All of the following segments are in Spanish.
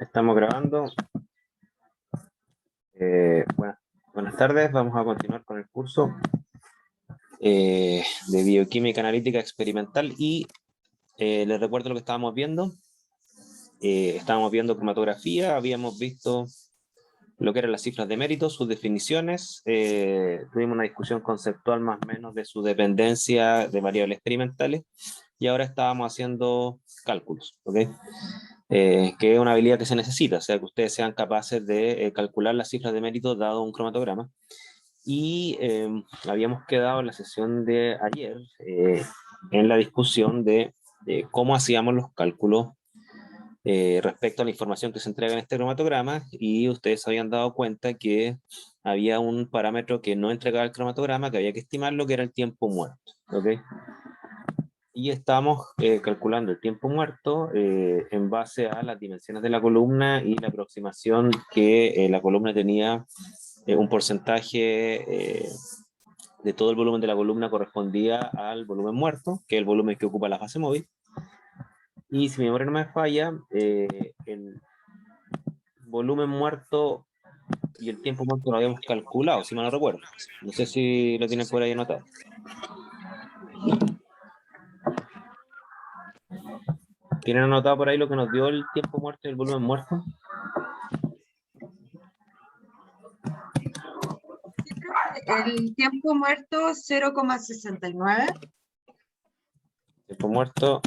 Estamos grabando. Buenas tardes, vamos a continuar con el curso de Bioquímica Analítica Experimental y les recuerdo lo que estábamos viendo. Estábamos viendo cromatografía, habíamos visto lo que eran las cifras de mérito, sus definiciones, tuvimos una discusión conceptual más o menos de su dependencia de variables experimentales y ahora estábamos haciendo cálculos, ¿ok? Que es una habilidad que se necesita, o sea, que ustedes sean capaces de calcular las cifras de mérito dado un cromatograma. Y habíamos quedado en la sesión de ayer en la discusión de cómo hacíamos los cálculos respecto a la información que se entrega en este cromatograma, y ustedes habían dado cuenta que había un parámetro que no entregaba el cromatograma, que había que estimarlo, que era el tiempo muerto, ¿ok? Y estamos calculando el tiempo muerto en base a las dimensiones de la columna y la aproximación que la columna tenía un porcentaje de todo el volumen de la columna correspondía al volumen muerto, que es el volumen que ocupa la fase móvil. Y si mi memoria no me falla, el volumen muerto y el tiempo muerto lo habíamos calculado, si mal no recuerdo. No sé si lo tienen por ahí anotado. ¿Tienen anotado por ahí lo que nos dio el tiempo muerto y el volumen muerto? El tiempo muerto 0,69. Tiempo muerto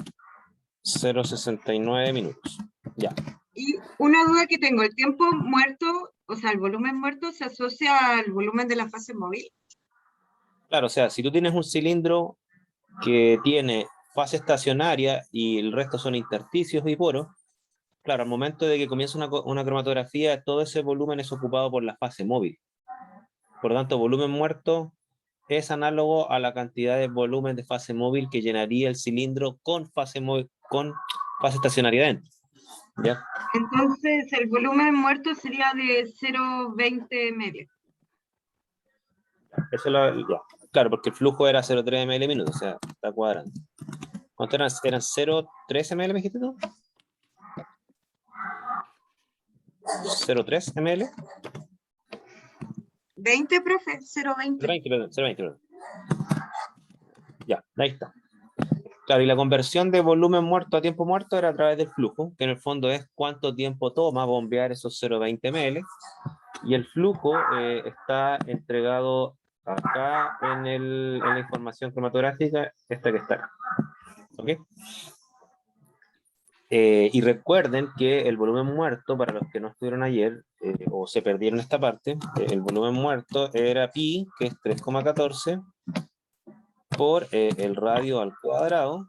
0,69 minutos. Ya. Y una duda que tengo, el tiempo muerto, o sea, el volumen muerto se asocia al volumen de la fase móvil. Claro, o sea, si tú tienes un cilindro que tiene fase estacionaria y el resto son intersticios y poros, claro, al momento de que comienza una cromatografía, todo ese volumen es ocupado por la fase móvil. Por lo tanto, volumen muerto es análogo a la cantidad de volumen de fase móvil que llenaría el cilindro con fase móvil, con fase estacionaria dentro. ¿Ya? Entonces, el volumen muerto sería de 0,20 medio. Eso ya. Claro, porque el flujo era 0,3 ml minutos, o sea, está cuadrando. ¿Cuánto eran? ¿Eran 0,13 ml, me dijiste tú? 0,3 ml. 20, profe, 0,20. 0,20, perdón, 0,20, perdón. Ya, ahí está. Claro, y la conversión de volumen muerto a tiempo muerto era a través del flujo, que en el fondo es cuánto tiempo toma bombear esos 0,20 ml. Y el flujo está entregado acá en la información cromatográfica, esta que está acá. ¿Ok? Y recuerden que el volumen muerto, para los que no estuvieron ayer o se perdieron esta parte, el volumen muerto era pi, que es 3,14, por el radio al cuadrado,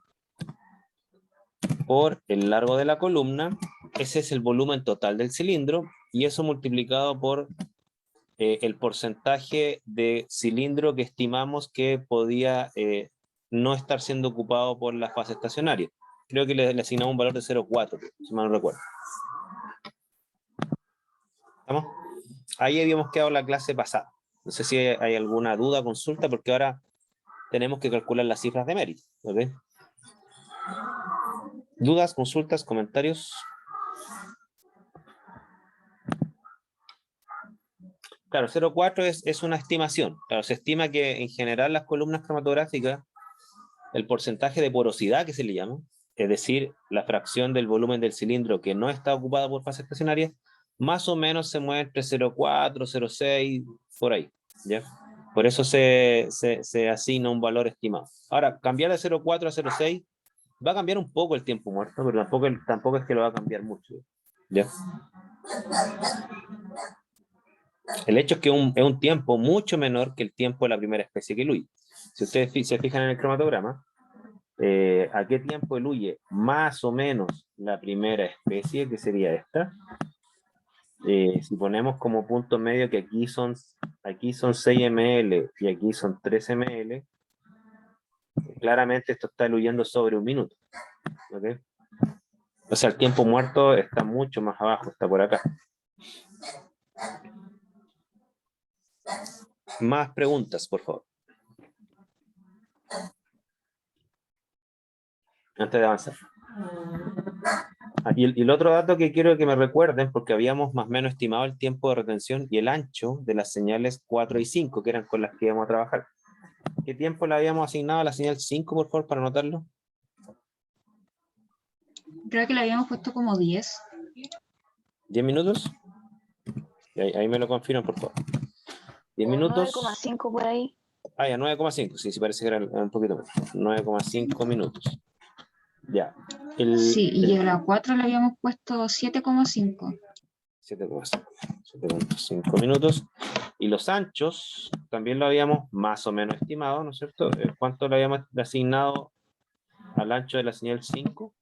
por el largo de la columna. Ese es el volumen total del cilindro, y eso multiplicado por el porcentaje de cilindro que estimamos que podía no estar siendo ocupado por la fase estacionaria. Creo que le asignamos un valor de 0,4, si mal no recuerdo. ¿Estamos? Ahí habíamos quedado la clase pasada. No sé si hay alguna duda, consulta, porque ahora tenemos que calcular las cifras de mérito. ¿Okay? ¿Dudas, consultas, comentarios? Claro, 0,4 es una estimación. Claro, se estima que en general las columnas cromatográficas, el porcentaje de porosidad que se le llama, es decir, la fracción del volumen del cilindro que no está ocupado por fase estacionaria, más o menos se mueve entre 0,4, 0,6, por ahí, ¿ya? Por eso se asigna un valor estimado. Ahora, cambiar de 0,4 a 0,6 va a cambiar un poco el tiempo muerto, pero tampoco es que lo va a cambiar mucho, ¿ya? El hecho es que es un tiempo mucho menor que el tiempo de la primera especie que eluye. Si ustedes se fijan en el cromatograma, ¿a qué tiempo eluye más o menos la primera especie, que sería esta? Si ponemos como punto medio que aquí son 6 ml y aquí son 3 ml, claramente esto está eluyendo sobre un minuto. ¿Okay? O sea, el tiempo muerto está mucho más abajo, está por acá. Más preguntas, por favor. Antes de avanzar. Y el otro dato que quiero que me recuerden, porque habíamos más o menos estimado el tiempo de retención y el ancho de las señales 4 y 5, que eran con las que íbamos a trabajar. ¿Qué tiempo le habíamos asignado a la señal 5, por favor, para anotarlo? Creo que le habíamos puesto como 10. ¿10 minutos? Ahí me lo confirman, por favor. 10 minutos. 9,5 por ahí. Ah, ya, 9,5. Sí, parece que era un poquito menos. 9,5 minutos. Ya. Sí, y a la 4 le habíamos puesto 7,5. 7,5 minutos. Y los anchos también lo habíamos más o menos estimado, ¿no es cierto? ¿Cuánto le habíamos asignado al ancho de la señal 5?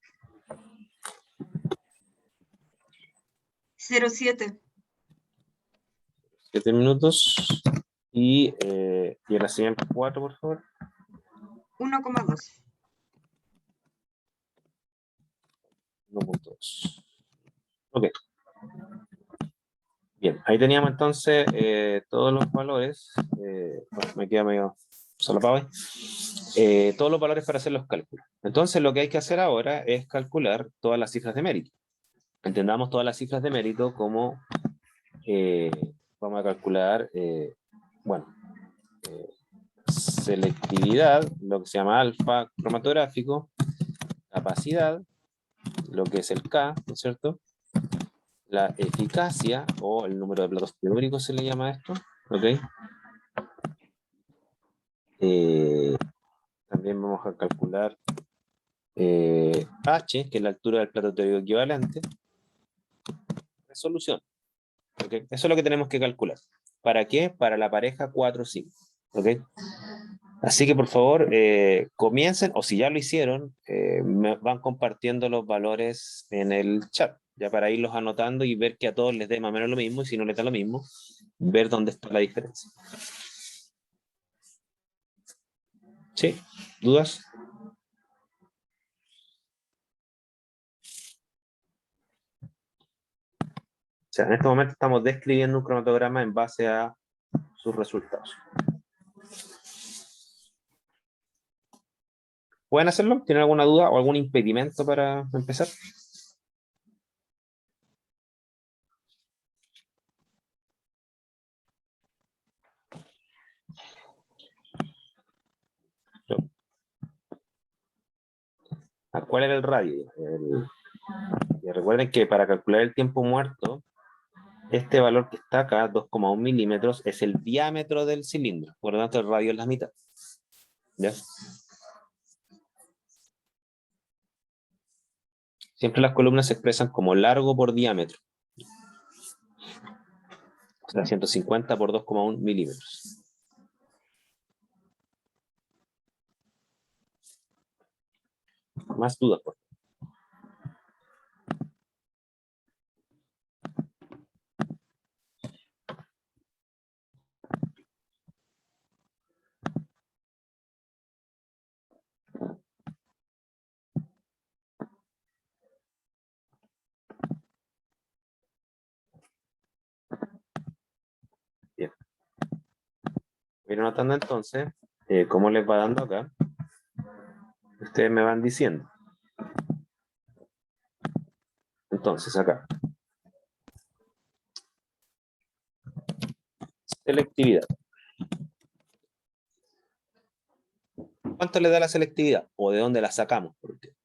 0,7. 7 minutos. Y en la señal 4, por favor. 1,2. 1,2. Ok. Bien, ahí teníamos entonces todos los valores. Bueno, me queda medio solapado ahí. Todos los valores para hacer los cálculos. Entonces lo que hay que hacer ahora es calcular todas las cifras de mérito. Entendamos todas las cifras de mérito como vamos a calcular, bueno, selectividad, lo que se llama alfa cromatográfico, capacidad, lo que es el K, ¿no es cierto? La eficacia, o el número de platos teóricos se le llama a esto, ¿ok? También vamos a calcular H, que es la altura del plato teórico equivalente. Resolución, ¿ok? Eso es lo que tenemos que calcular. ¿Para qué? Para la pareja 4-5, ¿ok? Así que por favor, comiencen, o si ya lo hicieron, me van compartiendo los valores en el chat, ya para irlos anotando y ver que a todos les dé más o menos lo mismo, y si no les da lo mismo, ver dónde está la diferencia. ¿Sí? ¿Dudas? O sea, en este momento estamos describiendo un cromatograma en base a sus resultados. ¿Pueden hacerlo? ¿Tienen alguna duda o algún impedimento para empezar? ¿Cuál era el radio? Y recuerden que para calcular el tiempo muerto, este valor que está acá, 2,1 milímetros, es el diámetro del cilindro. Por lo tanto, el radio es la mitad. ¿Ya? Siempre las columnas se expresan como largo por diámetro. O sea, 150 por 2,1 milímetros. ¿Más dudas, por favor? Bien. Voy a ir anotando entonces cómo les va dando acá. Ustedes me van diciendo. Entonces, acá. Selectividad. ¿Cuánto le da la selectividad? ¿O de dónde la sacamos, por último?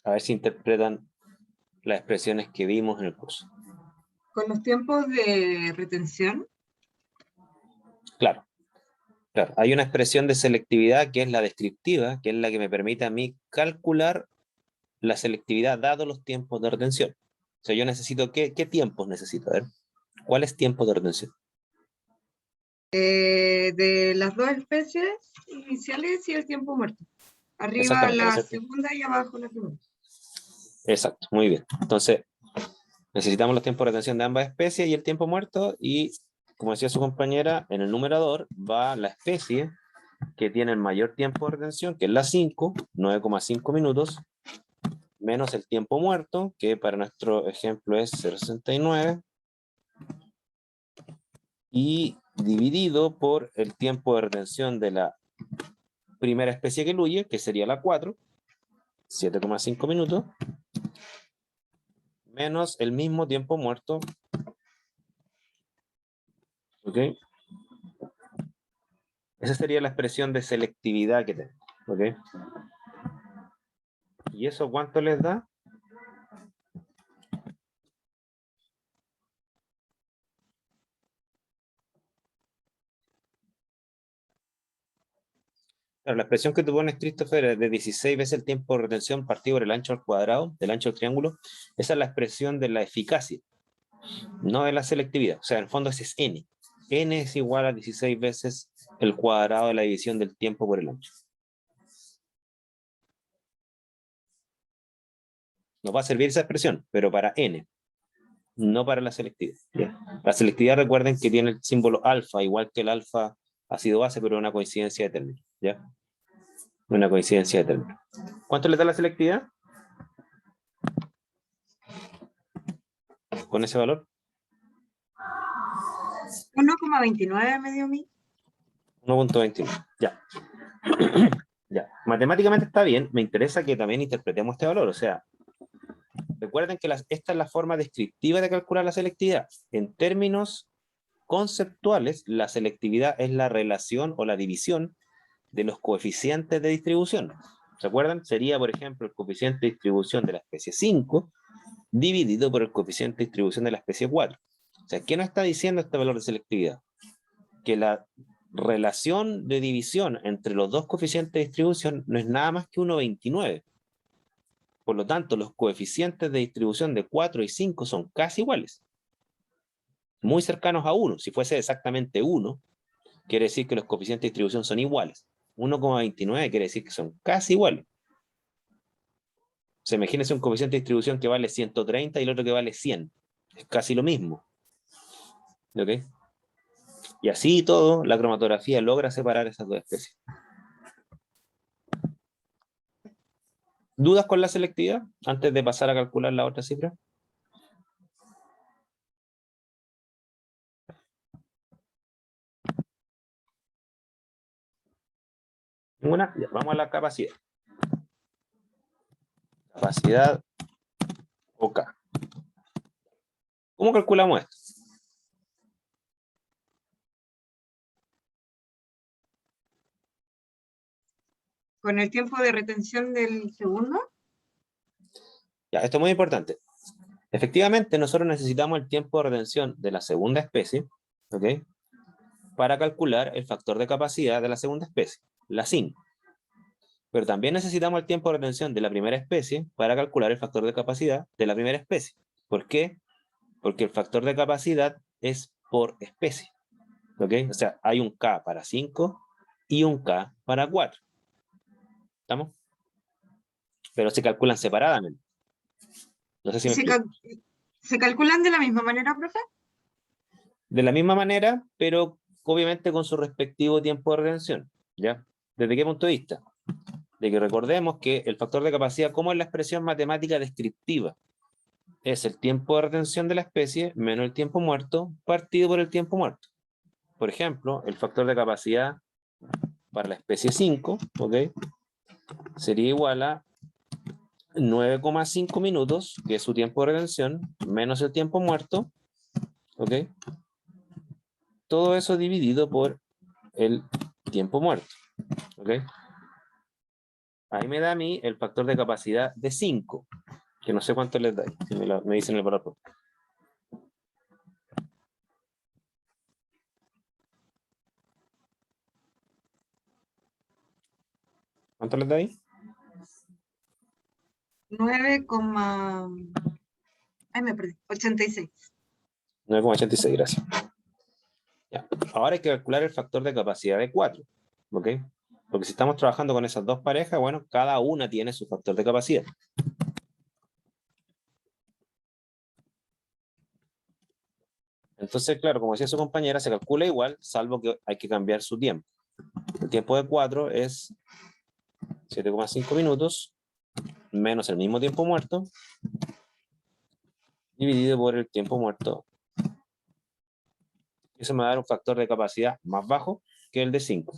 A ver si interpretan las expresiones que vimos en el curso. Con los tiempos de retención. Claro, claro. Hay una expresión de selectividad que es la descriptiva, que es la que me permite a mí calcular la selectividad dado los tiempos de retención. O sea, yo necesito, ¿qué tiempos necesito? A ver, ¿cuáles tiempos de retención? De las dos especies iniciales y el tiempo muerto. Arriba la segunda y abajo la primera. Exacto, muy bien. Entonces, necesitamos los tiempos de retención de ambas especies y el tiempo muerto, y como decía su compañera, en el numerador va la especie que tiene el mayor tiempo de retención, que es la 5, 9,5 minutos, menos el tiempo muerto, que para nuestro ejemplo es 0,69, y dividido por el tiempo de retención de la primera especie que huye, que sería la 4, 7,5 minutos, menos el mismo tiempo muerto. ¿Ok? Esa sería la expresión de selectividad que tenemos. ¿Ok? ¿Y eso cuánto les da? Claro, la expresión que tú pones, Christopher, es de 16 veces el tiempo de retención partido por el ancho al cuadrado, del ancho del triángulo. Esa es la expresión de la eficacia, no de la selectividad. O sea, en el fondo ese es n. N es igual a 16 veces el cuadrado de la división del tiempo por el ancho. Nos va a servir esa expresión, pero para n, no para la selectividad. ¿Ya? La selectividad, recuerden que tiene el símbolo alfa, igual que el alfa ácido base, pero una coincidencia de términos. ¿Ya? Una coincidencia de términos. ¿Cuánto le da la selectividad? Con ese valor. 1,29 me dio a mí. 1,29. Ya. Ya. Matemáticamente está bien. Me interesa que también interpretemos este valor. O sea, recuerden que esta es la forma descriptiva de calcular la selectividad. En términos conceptuales, la selectividad es la relación o la división de los coeficientes de distribución. ¿Se acuerdan? Sería, por ejemplo, el coeficiente de distribución de la especie 5 dividido por el coeficiente de distribución de la especie 4. O sea, ¿qué nos está diciendo este valor de selectividad? Que la relación de división entre los dos coeficientes de distribución no es nada más que 1,29. Por lo tanto, los coeficientes de distribución de 4 y 5 son casi iguales. Muy cercanos a 1. Si fuese exactamente 1, quiere decir que los coeficientes de distribución son iguales. 1,29 quiere decir que son casi iguales. O sea, imagínense un coeficiente de distribución que vale 130 y el otro que vale 100. Es casi lo mismo. ¿Ok? Y así todo, la cromatografía logra separar esas dos especies. ¿Dudas con la selectividad antes de pasar a calcular la otra cifra? ¿Ninguna? Ya, vamos a la capacidad. Capacidad OK. ¿Cómo calculamos esto? Con el tiempo de retención del segundo. Ya, esto es muy importante. Efectivamente, nosotros necesitamos el tiempo de retención de la segunda especie, ¿ok? Para calcular el factor de capacidad de la segunda especie, la sin. Pero también necesitamos el tiempo de retención de la primera especie para calcular el factor de capacidad de la primera especie. ¿Por qué? Porque el factor de capacidad es por especie, ¿ok? O sea, hay un K para 5 y un K para 4. ¿Estamos? Pero se calculan separadamente. No sé si me explico. ¿Se calculan de la misma manera, profe? De la misma manera, pero obviamente con su respectivo tiempo de retención. ¿Ya? ¿Desde qué punto de vista? De que recordemos que el factor de capacidad, como es la expresión matemática descriptiva, es el tiempo de retención de la especie menos el tiempo muerto partido por el tiempo muerto. Por ejemplo, el factor de capacidad para la especie 5, ¿ok? Sería igual a 9,5 minutos, que es su tiempo de retención, menos el tiempo muerto, ¿ok? Todo eso dividido por el tiempo muerto, ¿ok? Ahí me da a mí el factor de capacidad de 5, que no sé cuánto les da, si me dicen el valor. ¿Cuánto les da ahí? 9, ay, me perdí. 86. 9,86, gracias. Ya. Ahora hay que calcular el factor de capacidad de 4, ¿ok? Porque si estamos trabajando con esas dos parejas, bueno, cada una tiene su factor de capacidad. Entonces, claro, como decía su compañera, se calcula igual, salvo que hay que cambiar su tiempo. El tiempo de 4 es 7,5 minutos, menos el mismo tiempo muerto, dividido por el tiempo muerto Eso me va a dar un factor de capacidad más bajo que el de 5.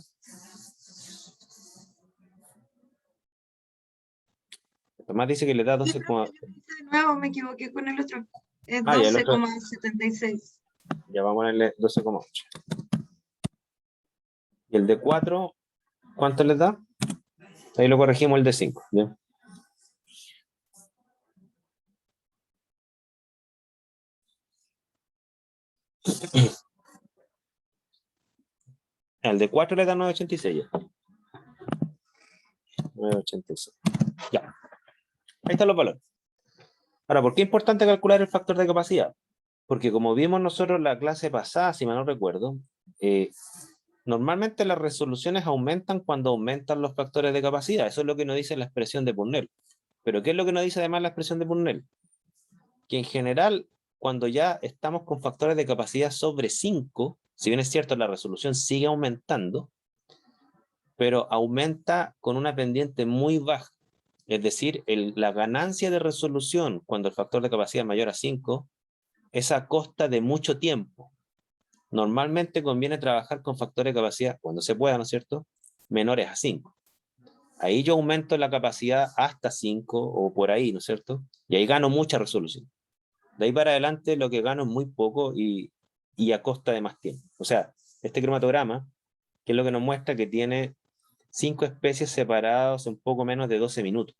Tomás dice que le da 12, De nuevo me equivoqué con el otro. Es y el otro 12,76. ya vamos a ponerle 12,8. Y el de 4, ¿cuánto les da? Ahí lo corregimos el de 5. ¿Ya? El de 4 le da 9,86. 9,86. Ya. Ahí están los valores. Ahora, ¿por qué es importante calcular el factor de capacidad? Porque como vimos nosotros en la clase pasada, si mal no recuerdo, normalmente las resoluciones aumentan cuando aumentan los factores de capacidad. Eso es lo que nos dice la expresión de Purnell. Pero ¿qué es lo que nos dice además la expresión de Purnell? Que en general, cuando ya estamos con factores de capacidad sobre 5, si bien es cierto, la resolución sigue aumentando, pero aumenta con una pendiente muy baja. Es decir, la ganancia de resolución cuando el factor de capacidad es mayor a 5 es a costa de mucho tiempo. Normalmente conviene trabajar con factores de capacidad, cuando se pueda, ¿no es cierto?, menores a 5. Ahí yo aumento la capacidad hasta 5 o por ahí, ¿no es cierto? Y ahí gano mucha resolución. De ahí para adelante lo que gano es muy poco y a costa de más tiempo. O sea, este cromatograma, que es lo que nos muestra que tiene 5 especies separadas en poco menos de 12 minutos.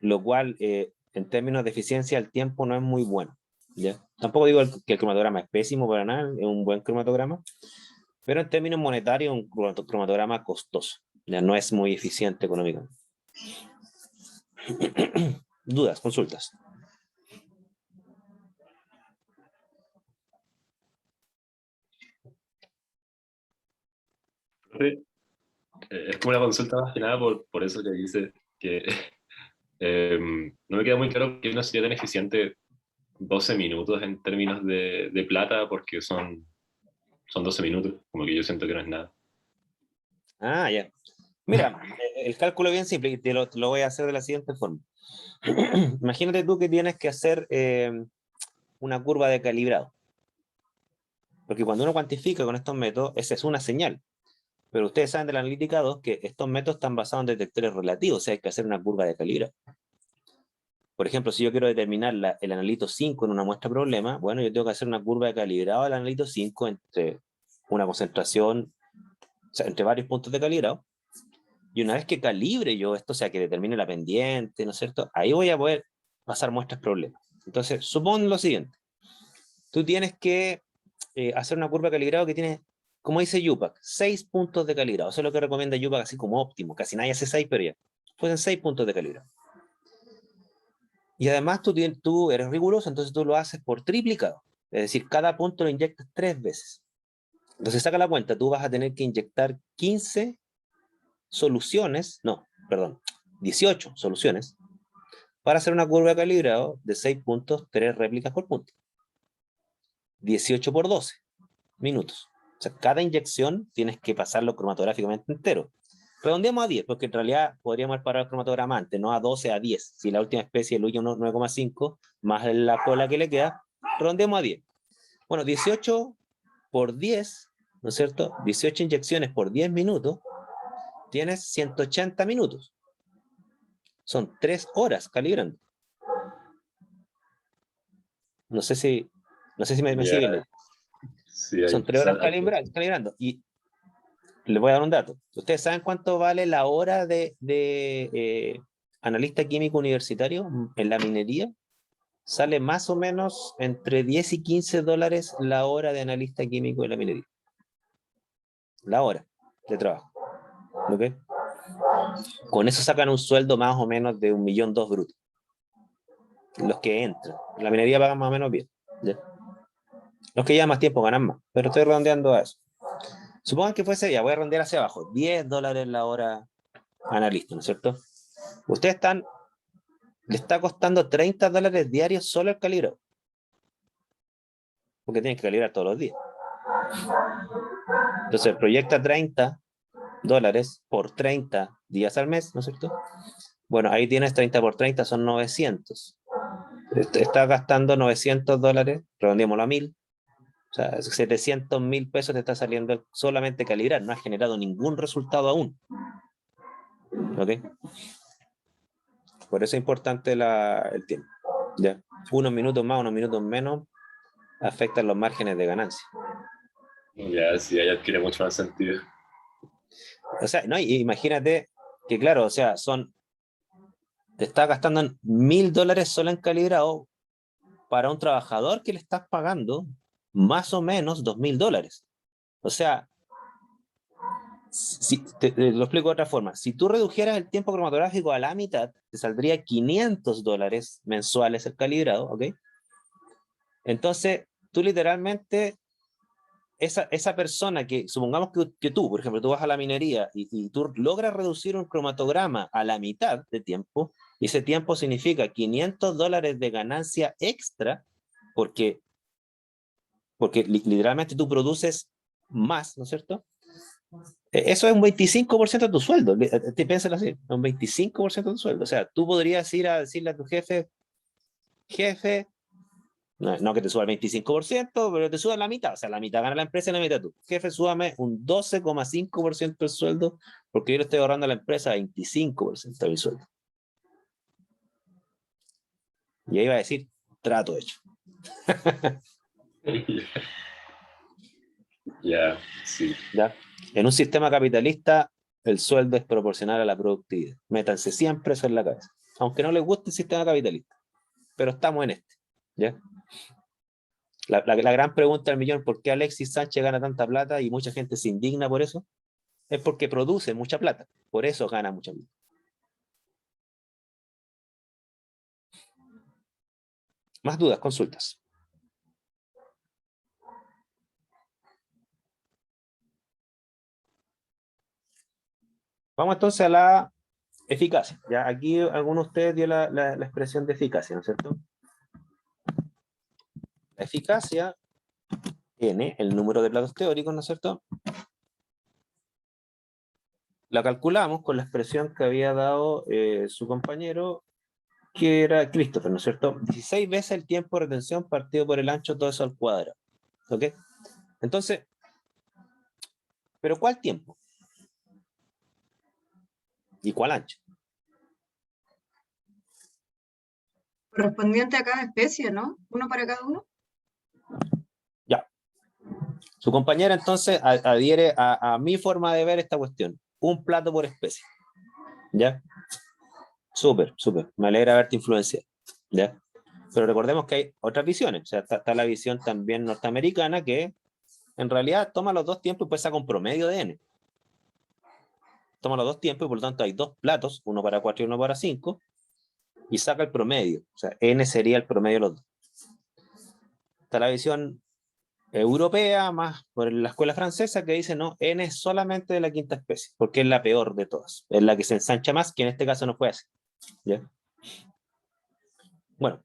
Lo cual, en términos de eficiencia del tiempo, no es muy bueno. ¿Ya? Tampoco digo que el cromatograma es pésimo para nada, es un buen cromatograma, pero en términos monetarios es un cromatograma costoso. Ya no es muy eficiente económicamente. ¿Dudas? ¿Consultas? Sí, es como una consulta más que nada por eso que dice que no me queda muy claro que no sería tan eficiente 12 minutos en términos de plata, porque son 12 minutos, como que yo siento que no es nada. Ah, ya. Mira, el cálculo es bien simple y te lo voy a hacer de la siguiente forma. Imagínate tú que tienes que hacer una curva de calibrado. Porque cuando uno cuantifica con estos métodos, esa es una señal. Pero ustedes saben de la analítica 2 que estos métodos están basados en detectores relativos, o sea, hay que hacer una curva de calibrado. Por ejemplo, si yo quiero determinar el analito 5 en una muestra problema, bueno, yo tengo que hacer una curva de calibrado del analito 5 entre una concentración, o sea, entre varios puntos de calibrado. Y una vez que calibre yo esto, o sea, que determine la pendiente, ¿no es cierto? Ahí voy a poder pasar muestras problemas. Entonces, supón lo siguiente. Tú tienes que hacer una curva de calibrado que tiene, como dice UPAC, 6 puntos de calibrado. Eso es lo que recomienda UPAC así como óptimo. Casi nadie hace 6, pero ya. Pues 6 puntos de calibrado. Y además tú eres riguroso, entonces tú lo haces por triplicado. Es decir, cada punto lo inyectas 3 veces. Entonces saca la cuenta, tú vas a tener que inyectar 15 soluciones, no, perdón, 18 soluciones para hacer una curva de calibrado de 6 puntos, 3 réplicas por punto. 18 por 12 minutos. O sea, cada inyección tienes que pasarlo cromatográficamente entero. Redondeamos a 10, porque en realidad podríamos haber parado el cromatograma antes, no a 12, a 10. Si la última especie es el 9,5, más la cola que le queda, redondeamos a 10. Bueno, 18 por 10, ¿no es cierto? 18 inyecciones por 10 minutos, tienes 180 minutos. Son 3 horas calibrando. No sé si me siguen. Sí, Son 3 horas calibrando. Y les voy a dar un dato. ¿Ustedes saben cuánto vale la hora de analista químico universitario en la minería? Sale más o menos entre 10 y 15 dólares la hora de analista químico en la minería. La hora de trabajo. ¿Ok? Con eso sacan un sueldo más o menos de 1,2 millones brutos. Los que entran. En la minería pagan más o menos bien. ¿Ya? Los que llevan más tiempo ganan más. Pero estoy redondeando a eso. Supongan que fuese, ya voy a redondear hacia abajo, 10 dólares la hora analista, ¿no es cierto? Ustedes le está costando 30 dólares diarios solo el calibrado. Porque tienen que calibrar todos los días. Entonces proyecta 30 dólares por 30 días al mes, ¿no es cierto? Bueno, ahí tienes 30 por 30, son 900. Estás gastando 900 dólares, redondeémoslo a 1000, O sea, 700.000 pesos te está saliendo solamente calibrar, no has generado ningún resultado aún. ¿Ok? Por eso es importante el tiempo. ¿Ya? Unos minutos más, unos minutos menos afectan los márgenes de ganancia. Ya, sí, ahí adquiere mucho más sentido. O sea, no, imagínate que, claro, o sea, te estás gastando $1.000 solo en calibrado para un trabajador que le estás pagando más o menos $2.000. O sea, si, te lo explico de otra forma. Si tú redujeras el tiempo cromatográfico a la mitad, te saldría $500 mensuales el calibrado, ¿ok? Entonces, tú literalmente, esa persona que, supongamos que tú, por ejemplo, tú vas a la minería y tú logras reducir un cromatograma a la mitad de tiempo, y ese tiempo significa $500 de ganancia extra, porque literalmente tú produces más, ¿no es cierto? Eso es un 25% de tu sueldo, piénsalo así, un 25% de tu sueldo. O sea, tú podrías ir a decirle a tu jefe, no que te suba el 25%, pero te suba la mitad, o sea, la mitad gana la empresa y la mitad tú. Jefe, súbame un 12,5% del sueldo, porque yo le estoy ahorrando a la empresa 25% de mi sueldo. Y ahí va a decir, trato hecho. Ya, sí. ¿Ya? En un sistema capitalista, el sueldo es proporcional a la productividad. Métanse siempre eso en la cabeza. Aunque no les guste el sistema capitalista. Pero estamos en este. ¿Ya? La gran pregunta del millón, ¿por qué Alexis Sánchez gana tanta plata y mucha gente se indigna por eso? Es porque produce mucha plata. Por eso gana mucha plata. Más dudas, consultas. Vamos entonces a la eficacia. ¿Ya? Aquí alguno de ustedes dio la expresión de eficacia, ¿no es cierto? La eficacia, N, el número de platos teóricos, ¿no es cierto? La calculamos con la expresión que había dado su compañero, que era Christopher, ¿no es cierto? 16 veces el tiempo de retención partido por el ancho, todo eso al cuadrado. ¿Ok? Entonces, ¿pero cuál tiempo? ¿Y cuál ancho? Correspondiente a cada especie, ¿no? Uno para cada uno. Ya. Su compañera entonces adhiere a mi forma de ver esta cuestión. Un plato por especie. ¿Ya? Súper, súper. Me alegra haberte influenciado. ¿Ya? Pero recordemos que hay otras visiones. O sea, está la visión también norteamericana que en realidad toma los dos tiempos y pues saca un promedio de N. Toma los dos tiempos y por lo tanto hay dos platos, uno para 4 y uno para 5, y saca el promedio. O sea, N sería el promedio de los dos. Está la visión europea, más por la escuela francesa, que dice, no, N es solamente de la quinta especie, porque es la peor de todas. Es la que se ensancha más, que en este caso no fue así. ¿Ya? Bueno,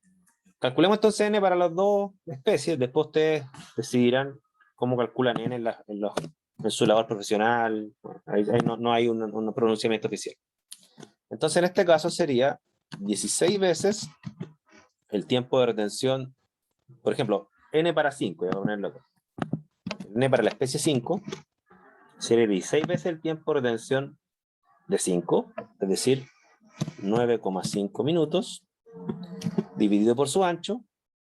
calculemos entonces N para las dos especies, después ustedes decidirán cómo calculan N en su labor profesional. Bueno, ahí no hay un pronunciamiento oficial. Entonces en este caso sería 16 veces el tiempo de retención, por ejemplo, N para 5, voy a ponerlo acá. N para la especie 5 sería 16 veces el tiempo de retención de 5, es decir, 9,5 minutos, dividido por su ancho,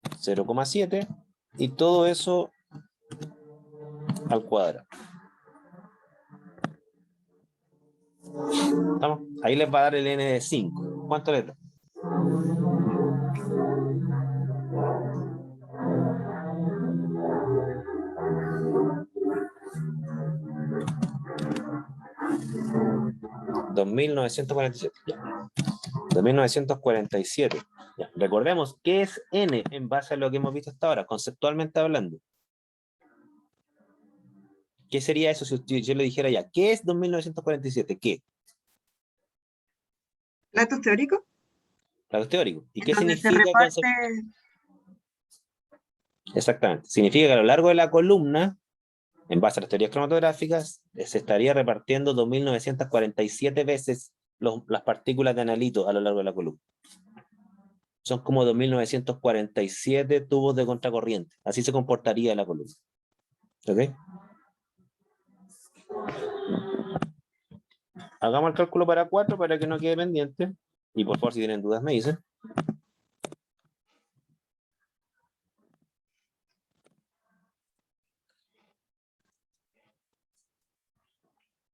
0,7, y todo eso al cuadrado. ¿Estamos? Ahí les va a dar el N de 5. ¿Cuánto les da? $2.947. 2.947. Ya. Recordemos, ¿qué es N en base a lo que hemos visto hasta ahora, conceptualmente hablando? ¿Qué sería eso si yo le dijera ya? ¿Qué es 2.947? ¿Qué? ¿Platos teóricos? Platos teóricos. ¿Y qué Donde se significa reparte. Exactamente. Significa que a lo largo de la columna, en base a las teorías cromatográficas, se estaría repartiendo 2.947 veces las partículas de analito a lo largo de la columna. son como 2.947 tubos de contracorriente. Así se comportaría la columna. ¿Ok? Hagamos el cálculo para 4 para que no quede pendiente. Y por favor, si tienen dudas, me dicen.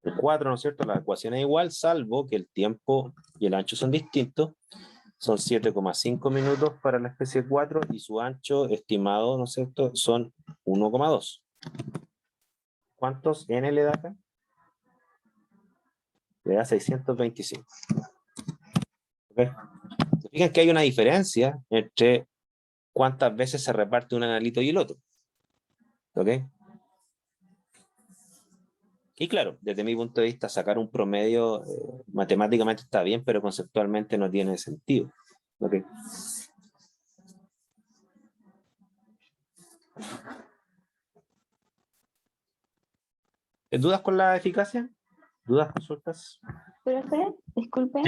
El 4, ¿no es cierto? La ecuación es igual, salvo que el tiempo y el ancho son distintos. Son 7,5 minutos para la especie 4 y su ancho estimado, ¿no es cierto?, son 1,2. ¿Cuántos n le da acá? Le da 625. ¿Okay? ¿Se fijan que hay una diferencia entre cuántas veces se reparte un analito y el otro? ¿Ok? Y claro, desde mi punto de vista, sacar un promedio matemáticamente está bien, pero conceptualmente no tiene sentido. ¿Ok? ¿Dudas con la eficacia? ¿Dudas, consultas? Profe, disculpe.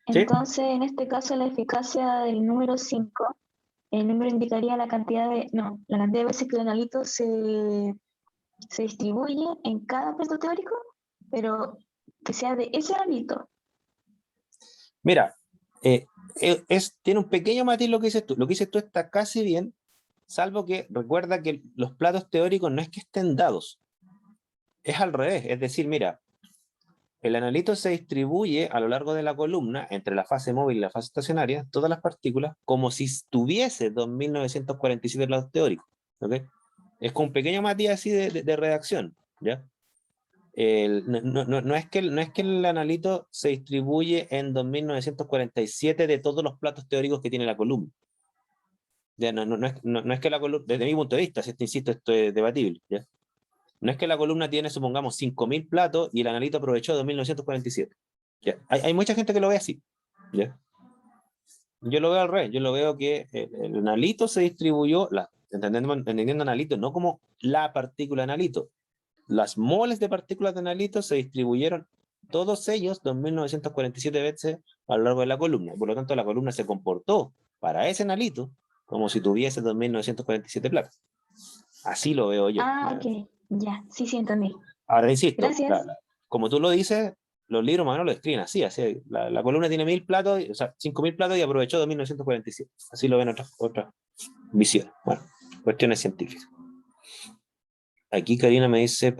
¿Sí? Entonces, en este caso, la eficacia del número 5, el número indicaría la cantidad de, no, la cantidad de veces que el analito se distribuye en cada plato teórico, pero que sea de ese analito. Mira, tiene un pequeño matiz lo que dices tú. Lo que dices tú está casi bien, salvo que recuerda que los platos teóricos no es que estén dados, es al revés. Es decir, mira, el analito se distribuye a lo largo de la columna, entre la fase móvil y la fase estacionaria, todas las partículas, como si tuviese 2.947 platos teóricos. ¿Okay? Es con un pequeño matiz así de redacción. ¿Ya? No es que el analito se distribuye en 2.947 de todos los platos teóricos que tiene la columna. Ya, no es que la columna, desde mi punto de vista, si esto, insisto, esto es debatible. ¿Ya? No es que la columna tiene, supongamos, 5.000 platos y el analito aprovechó 2.947. ¿Ya? Hay mucha gente que lo ve así. ¿Ya? Yo lo veo al revés, yo lo veo que el analito se distribuyó, entendiendo analito no como la partícula analito, las moles de partículas de analito se distribuyeron todos ellos 2.947 veces a lo largo de la columna. Por lo tanto, la columna se comportó para ese analito como si tuviese 2.947 platos. Así lo veo yo. Ah, ok, ya, sí, entendí. Ahora, insisto, Gracias. como tú lo dices, los libros más o menos lo escriben así la columna tiene 1.000 platos, o sea, 5.000 platos y aprovechó 2.947. Así lo ven otras visiones. Bueno, cuestiones científicas. Aquí Karina me dice,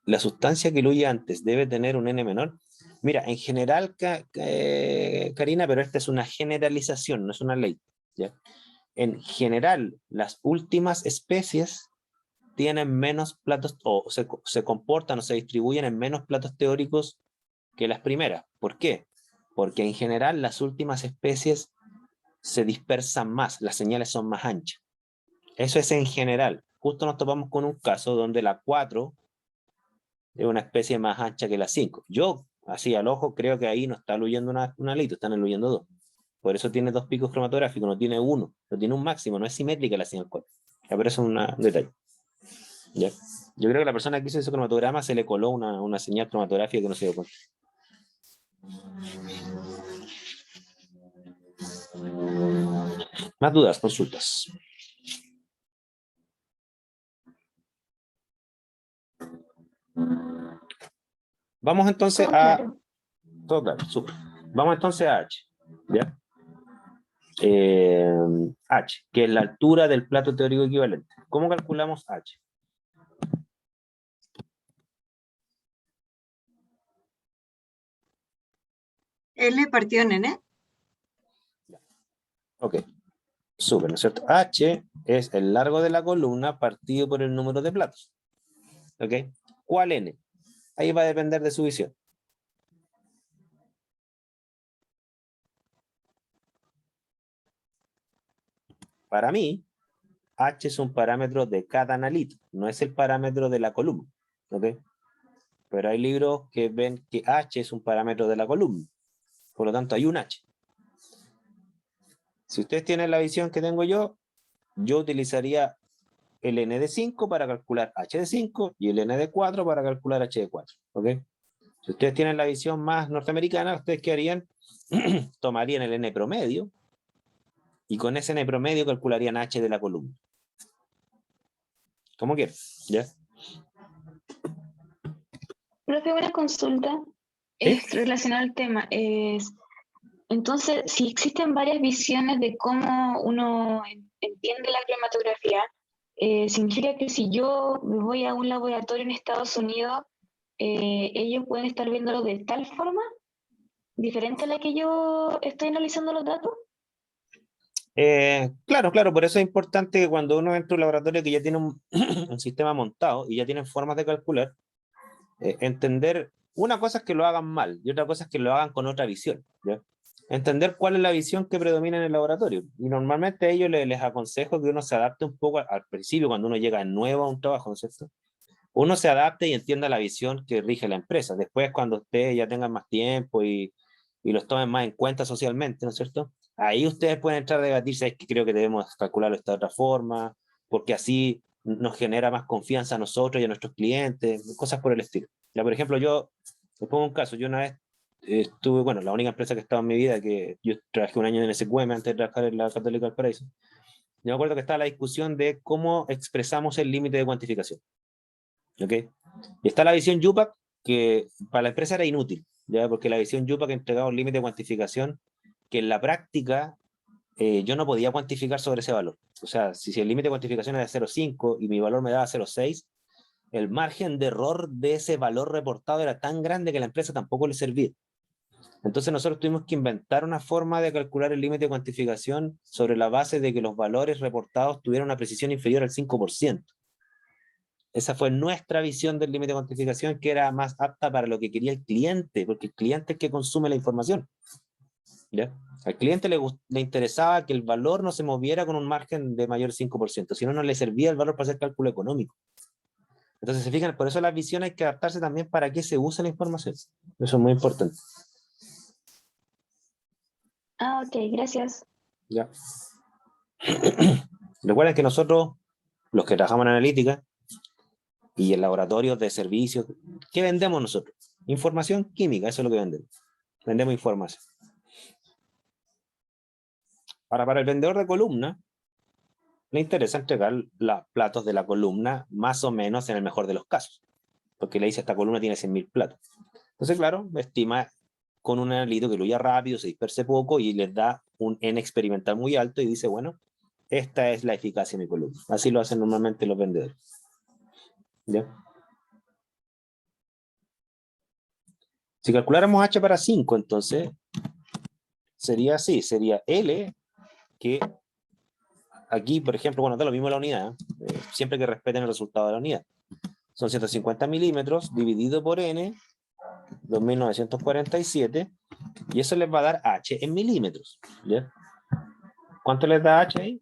la sustancia que diluye antes debe tener un N menor. Mira, en general, Karina, pero esta es una generalización, no es una ley. ¿Ya? En general, las últimas especies tienen menos platos, o se comportan o se distribuyen en menos platos teóricos que las primeras. ¿Por qué? Porque en general las últimas especies se dispersan más, las señales son más anchas. Eso es en general. Justo nos topamos con un caso donde la 4 es una especie más ancha que la 5. Yo, así al ojo, creo que ahí no está diluyendo un alito, están diluyendo dos. Por eso tiene dos picos cromatográficos, no tiene uno, no tiene un máximo, no es simétrica la señal 4. Ya, pero eso es un detalle. ¿Ya? Yo creo que la persona que hizo ese cromatograma se le coló una señal cromatográfica que no se dio cuenta. Más dudas, consultas. Vamos entonces Claro. Todo claro, súper. Vamos entonces a H. ¿Ya? H, que es la altura del plato teórico equivalente. ¿Cómo calculamos H? L partido en N. Ok, súper, ¿no es cierto? H es el largo de la columna partido por el número de platos. ¿Ok? ¿Cuál N? Ahí va a depender de su visión. Para mí, H es un parámetro de cada analito, no es el parámetro de la columna. ¿Ok? Pero hay libros que ven que H es un parámetro de la columna. Por lo tanto, hay un H. Si ustedes tienen la visión que tengo yo utilizaría el n de 5 para calcular h de 5 y el n de 4 para calcular h de 4. ¿Ok? Si ustedes tienen la visión más norteamericana, ustedes ¿qué harían? Tomarían el n promedio y con ese n promedio calcularían h de la columna. Como quieran, ¿ya? Profe, una consulta es relacionada al tema. Entonces, si existen varias visiones de cómo uno entiende la cromatografía, significa que si yo voy a un laboratorio en Estados Unidos, ellos pueden estar viéndolo de tal forma, diferente a la que yo estoy analizando los datos. Claro, por eso es importante que cuando uno entra a un laboratorio que ya tiene un, un sistema montado y ya tienen formas de calcular, entender, una cosa es que lo hagan mal y otra cosa es que lo hagan con otra visión, ¿ya? Entender cuál es la visión que predomina en el laboratorio. Y normalmente a ellos les aconsejo que uno se adapte un poco al principio, cuando uno llega nuevo a un trabajo, ¿no es cierto? Uno se adapte y entienda la visión que rige la empresa. Después, cuando ustedes ya tengan más tiempo y los tomen más en cuenta socialmente, ¿no es cierto? Ahí ustedes pueden entrar a debatir si es que creo que debemos calcularlo de esta otra forma, porque así nos genera más confianza a nosotros y a nuestros clientes, cosas por el estilo. Ya, por ejemplo, yo, les pongo un caso, yo una vez estuve, bueno, la única empresa que estaba en mi vida, que yo trabajé un año en SQM antes de trabajar en la Católica del Paraíso, yo me acuerdo que estaba la discusión de cómo expresamos el límite de cuantificación. ¿Ok? Y está la visión YUPAC, que para la empresa era inútil, ¿ya? Porque la visión YUPAC entregaba un límite de cuantificación que en la práctica yo no podía cuantificar sobre ese valor. O sea, si el límite de cuantificación era de 0,5 y mi valor me daba 0,6, el margen de error de ese valor reportado era tan grande que a la empresa tampoco le servía. Entonces nosotros tuvimos que inventar una forma de calcular el límite de cuantificación sobre la base de que los valores reportados tuvieran una precisión inferior al 5%. Esa fue nuestra visión del límite de cuantificación, que era más apta para lo que quería el cliente, porque el cliente es el que consume la información, ¿ya? Al cliente le interesaba que el valor no se moviera con un margen de mayor 5%, si no, no le servía el valor para hacer cálculo económico. Entonces, se fijan, por eso la visión hay que adaptarse también para qué se usa la información. Eso es muy importante. Ah, ok, gracias. ¿Ya? Recuerden que nosotros, los que trabajamos en analítica, y en laboratorios de servicios, ¿qué vendemos nosotros? Información química, eso es lo que vendemos. Vendemos información. Ahora, para el vendedor de columna, le interesa entregar los platos de la columna más o menos en el mejor de los casos, porque le dice esta columna tiene 100.000 platos. Entonces, claro, estima con un analito que lo oye rápido, se disperse poco y les da un N experimental muy alto y dice, bueno, esta es la eficacia de mi columna. Así lo hacen normalmente los vendedores. ¿Ya? Si calculáramos H para 5, entonces sería así, sería L, que aquí, por ejemplo, bueno, da lo mismo la unidad, siempre que respeten el resultado de la unidad. Son 150 milímetros dividido por N, 2.947, y eso les va a dar H en milímetros. ¿Ya? ¿Cuánto les da H ahí?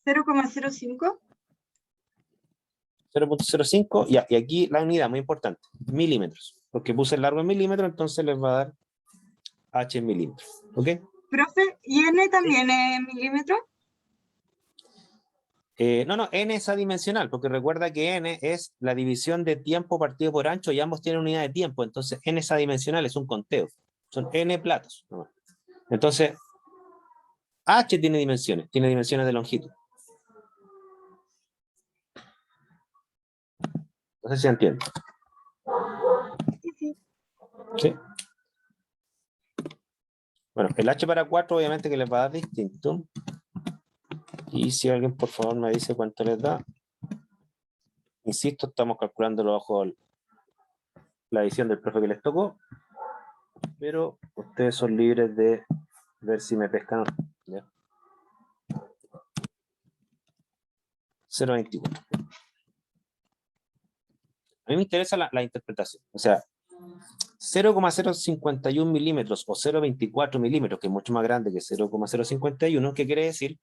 0,05. 0,05, y aquí la unidad, muy importante, milímetros, porque puse el largo en milímetros, entonces les va a dar H en milímetros. ¿Ok? Profe, ¿y N también es milímetro? No, N es adimensional, porque recuerda que N es la división de tiempo partido por ancho y ambos tienen unidad de tiempo, entonces N es adimensional, es un conteo. Son N platos. ¿No? Entonces, H tiene dimensiones de longitud. No sé si se entiende. Sí. ¿Sí? Bueno, el H para 4 obviamente que les va a dar distinto. Y si alguien por favor me dice cuánto les da. Insisto, estamos calculándolo bajo la edición del profe que les tocó. Pero ustedes son libres de ver si me pescan. ¿Ya? 0,24. A mí me interesa la interpretación. O sea, 0,051 milímetros o 0,24 milímetros, que es mucho más grande que 0,051, que quiere decir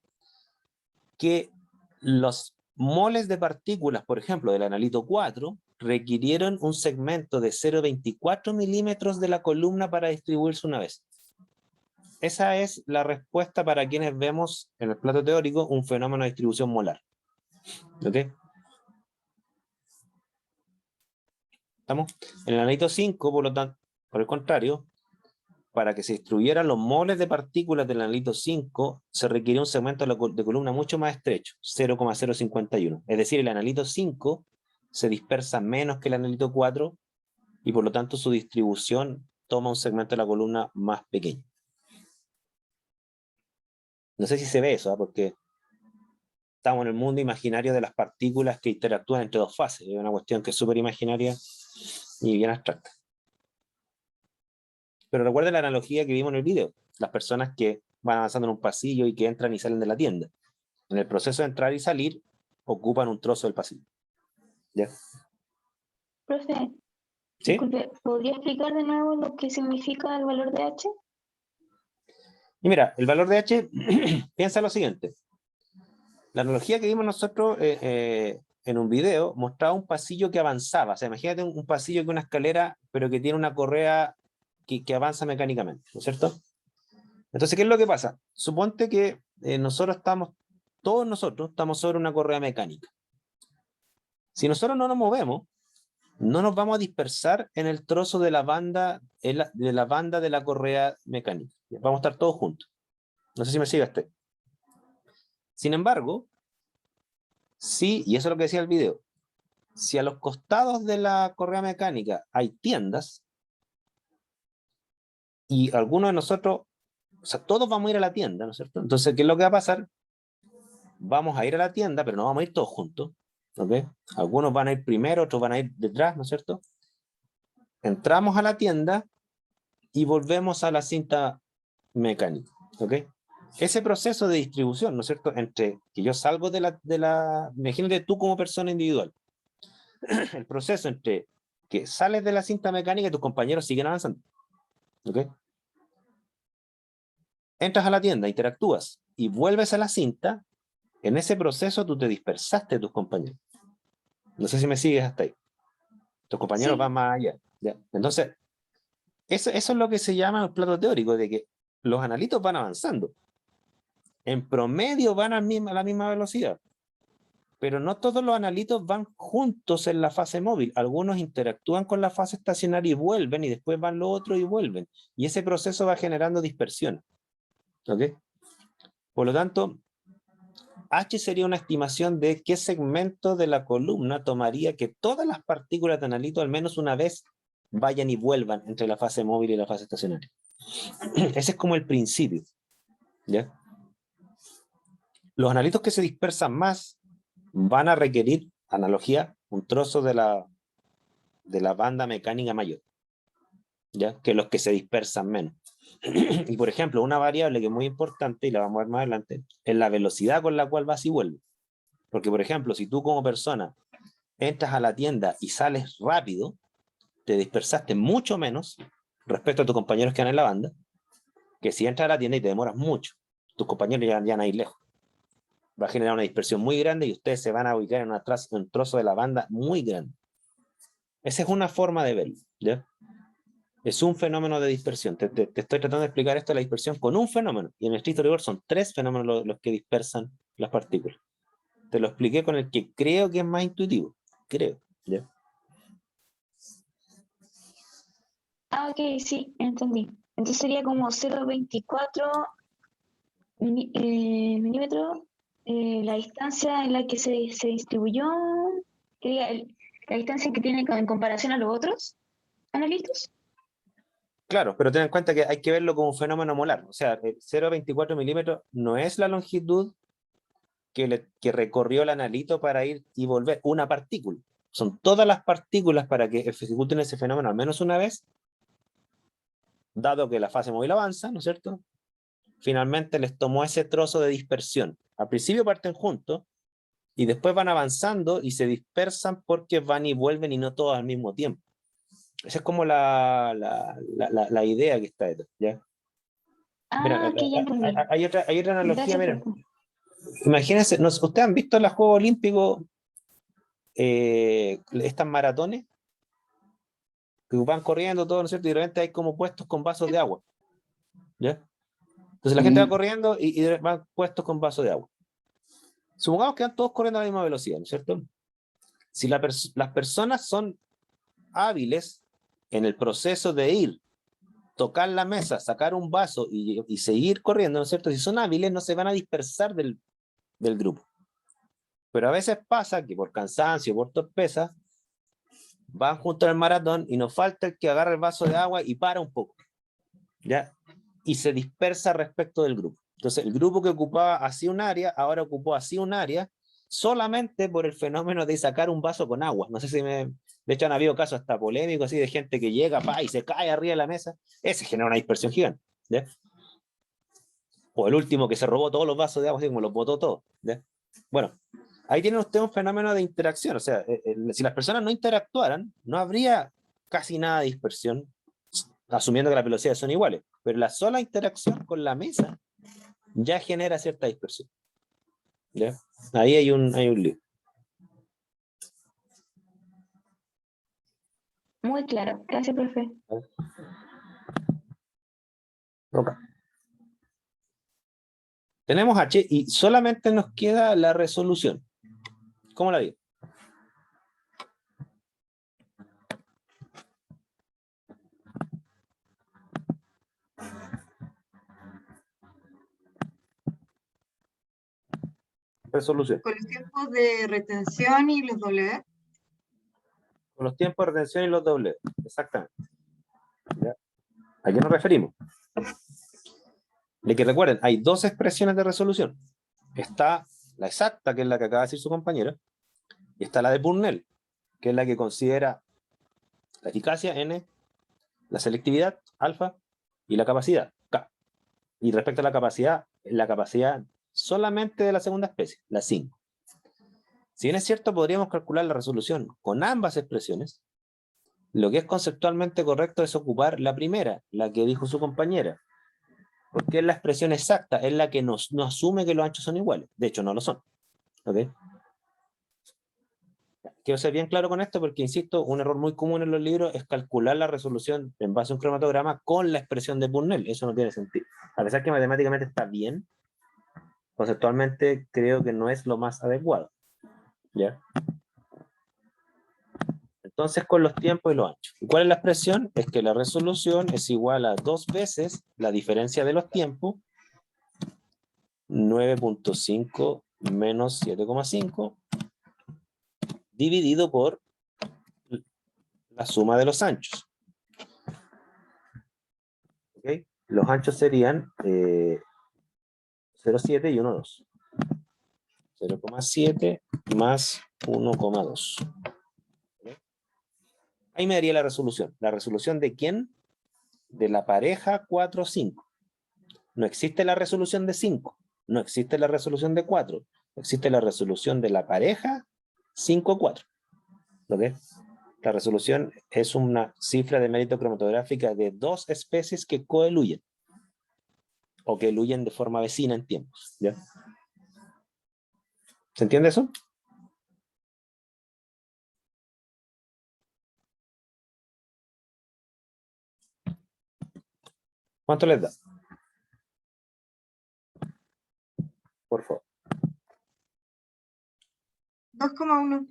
que los moles de partículas, por ejemplo, del analito 4, requirieron un segmento de 0,24 milímetros de la columna para distribuirse una vez. Esa es la respuesta para quienes vemos en el plato teórico un fenómeno de distribución molar. ¿Ok? ¿Estamos? En el analito 5, por lo tanto, por el contrario, para que se distribuyeran los moles de partículas del analito 5, se requirió un segmento de columna mucho más estrecho, 0,051. Es decir, el analito 5 se dispersa menos que el analito 4 y por lo tanto su distribución toma un segmento de la columna más pequeño. No sé si se ve eso, porque estamos en el mundo imaginario de las partículas que interactúan entre dos fases. Es una cuestión que es súper imaginaria y bien abstracta. Pero recuerden la analogía que vimos en el video. Las personas que van avanzando en un pasillo y que entran y salen de la tienda. En el proceso de entrar y salir, ocupan un trozo del pasillo. ¿Ya? Profe, ¿Sí? disculpe, ¿podría explicar de nuevo lo que significa el valor de H? Y mira, el valor de H, piensa lo siguiente. La analogía que vimos nosotros en un video mostraba un pasillo que avanzaba. O sea, imagínate un pasillo con una escalera, pero que tiene una correa que avanza mecánicamente, ¿no es cierto? Entonces, ¿qué es lo que pasa? Suponte que todos nosotros estamos sobre una correa mecánica. Si nosotros no nos movemos, no nos vamos a dispersar en el trozo de la banda de la correa mecánica. Vamos a estar todos juntos. No sé si me sigue usted. Sin embargo, sí, y eso es lo que decía el video, si a los costados de la correa mecánica hay tiendas, y algunos de nosotros, o sea, todos vamos a ir a la tienda, ¿no es cierto? Entonces, ¿qué es lo que va a pasar? Vamos a ir a la tienda, pero no vamos a ir todos juntos, ¿ok? Algunos van a ir primero, otros van a ir detrás, ¿no es cierto? Entramos a la tienda y volvemos a la cinta mecánica, ¿ok? Ese proceso de distribución, ¿no es cierto? Entre que yo salgo imagínate tú como persona individual, el proceso entre que sales de la cinta mecánica y tus compañeros siguen avanzando, ¿ok? Entras a la tienda, interactúas y vuelves a la cinta, en ese proceso tú te dispersaste de tus compañeros. No sé si me sigues hasta ahí. Tus compañeros Sí. van más allá, ¿ya? Entonces, eso es lo que se llama el plato teórico, de que los analitos van avanzando. En promedio van a la misma velocidad, pero no todos los analitos van juntos en la fase móvil. Algunos interactúan con la fase estacionaria y vuelven, y después van los otros y vuelven. Y ese proceso va generando dispersión. ¿Ok? Por lo tanto, H sería una estimación de qué segmento de la columna tomaría que todas las partículas de analito al menos una vez vayan y vuelvan entre la fase móvil y la fase estacionaria. Ese es como el principio. ¿Ya? Los analitos que se dispersan más van a requerir, analogía, un trozo de la banda mecánica mayor, ¿ya? Que los que se dispersan menos. Y por ejemplo, una variable que es muy importante, y la vamos a ver más adelante, es la velocidad con la cual vas y vuelves. Porque, por ejemplo, si tú como persona entras a la tienda y sales rápido, te dispersaste mucho menos respecto a tus compañeros que van en la banda, que si entras a la tienda y te demoras mucho, tus compañeros ya van a ir lejos. Va a generar una dispersión muy grande y ustedes se van a ubicar en un trozo de la banda muy grande. Esa es una forma de verlo, ¿ya? Es un fenómeno de dispersión. Te estoy tratando de explicar esto de la dispersión con un fenómeno. Y en el estricto rigor son 3 fenómenos los que dispersan las partículas. Te lo expliqué con el que creo que es más intuitivo. Creo, ¿ya? Ah, ok, sí, entendí. Entonces sería como 0,24 milímetros la distancia en la que se distribuyó, sería la distancia que tiene en comparación a los otros analitos. Claro, pero ten en cuenta que hay que verlo como un fenómeno molar. O sea, 0,24 milímetros no es la longitud que recorrió el analito para ir y volver. Una partícula. Son todas las partículas para que ejecuten ese fenómeno al menos una vez, dado que la fase móvil avanza, ¿no es cierto? Finalmente les tomó ese trozo de dispersión. Al principio parten juntos y después van avanzando y se dispersan porque van y vuelven y no todos al mismo tiempo. Esa es como la idea que está detrás, ¿ya? Mira, Ah, ok, ya entendí. hay otra analogía, Gracias, miren. profe. Imagínense, ¿ustedes han visto en los Juegos Olímpicos estas maratones? Que van corriendo todo, ¿no es cierto? Y de repente hay como puestos con vasos de agua, ¿ya? Entonces la gente va corriendo y van puestos con vasos de agua. Supongamos que van todos corriendo a la misma velocidad, ¿no es cierto? Si las personas son hábiles en el proceso de ir, tocar la mesa, sacar un vaso y seguir corriendo, ¿no es cierto? Si son hábiles, no se van a dispersar del grupo. Pero a veces pasa que por cansancio, por torpeza, van junto al maratón y nos falta el que agarra el vaso de agua y para un poco, ¿ya? Y se dispersa respecto del grupo. Entonces, el grupo que ocupaba así un área, ahora ocupó así un área, solamente por el fenómeno de sacar un vaso con agua. No sé si de hecho han habido casos hasta polémicos así de gente que llega y se cae arriba de la mesa. Ese genera una dispersión gigante, ¿ya? O el último que se robó todos los vasos de agua, así como los botó todos, ¿ya? Bueno, ahí tiene usted un fenómeno de interacción. O sea, si las personas no interactuaran, no habría casi nada de dispersión, asumiendo que las velocidades son iguales. Pero la sola interacción con la mesa ya genera cierta dispersión, ¿ya? Ahí hay un lío. Muy claro. Gracias, profe. Okay. Tenemos H y solamente nos queda la resolución. ¿Cómo la digo? Resolución. Con los tiempos de retención y los W. Con los tiempos de retención y los dobles. Exactamente. ¿Ya? ¿A qué nos referimos? De que recuerden, hay dos expresiones de resolución. Está la exacta, que es la que acaba de decir su compañera, y está la de Purnell, que es la que considera la eficacia, N, la selectividad, alfa, y la capacidad, K. Y respecto a la capacidad solamente de la segunda especie, la 5. Si bien es cierto, podríamos calcular la resolución con ambas expresiones, lo que es conceptualmente correcto es ocupar la primera, la que dijo su compañera, porque es la expresión exacta, es la que no asume que los anchos son iguales. De hecho, no lo son. ¿Ok? Quiero ser bien claro con esto porque, insisto, un error muy común en los libros es calcular la resolución en base a un cromatograma con la expresión de Purnell. Eso no tiene sentido. A pesar que matemáticamente está bien, conceptualmente creo que no es lo más adecuado. ¿Ya? Entonces, con los tiempos y los anchos. ¿Y cuál es la expresión? Es que la resolución es igual a 2 veces la diferencia de los tiempos, 9.5 menos 7,5, dividido por la suma de los anchos. ¿Okay? Los anchos serían 0,7 y 1,2. 0,7 más 1,2. Ahí me daría la resolución. ¿La resolución de quién? De la pareja 4, 5. No existe la resolución de 5. No existe la resolución de 4. Existe la resolución de la pareja 5, 4. ¿Ok? La resolución es una cifra de mérito cromatográfica de dos especies que coeluyen. O que eluyen de forma vecina en tiempos. ¿Ya? ¿Se entiende eso? ¿Cuánto les da? Por favor. 2,1.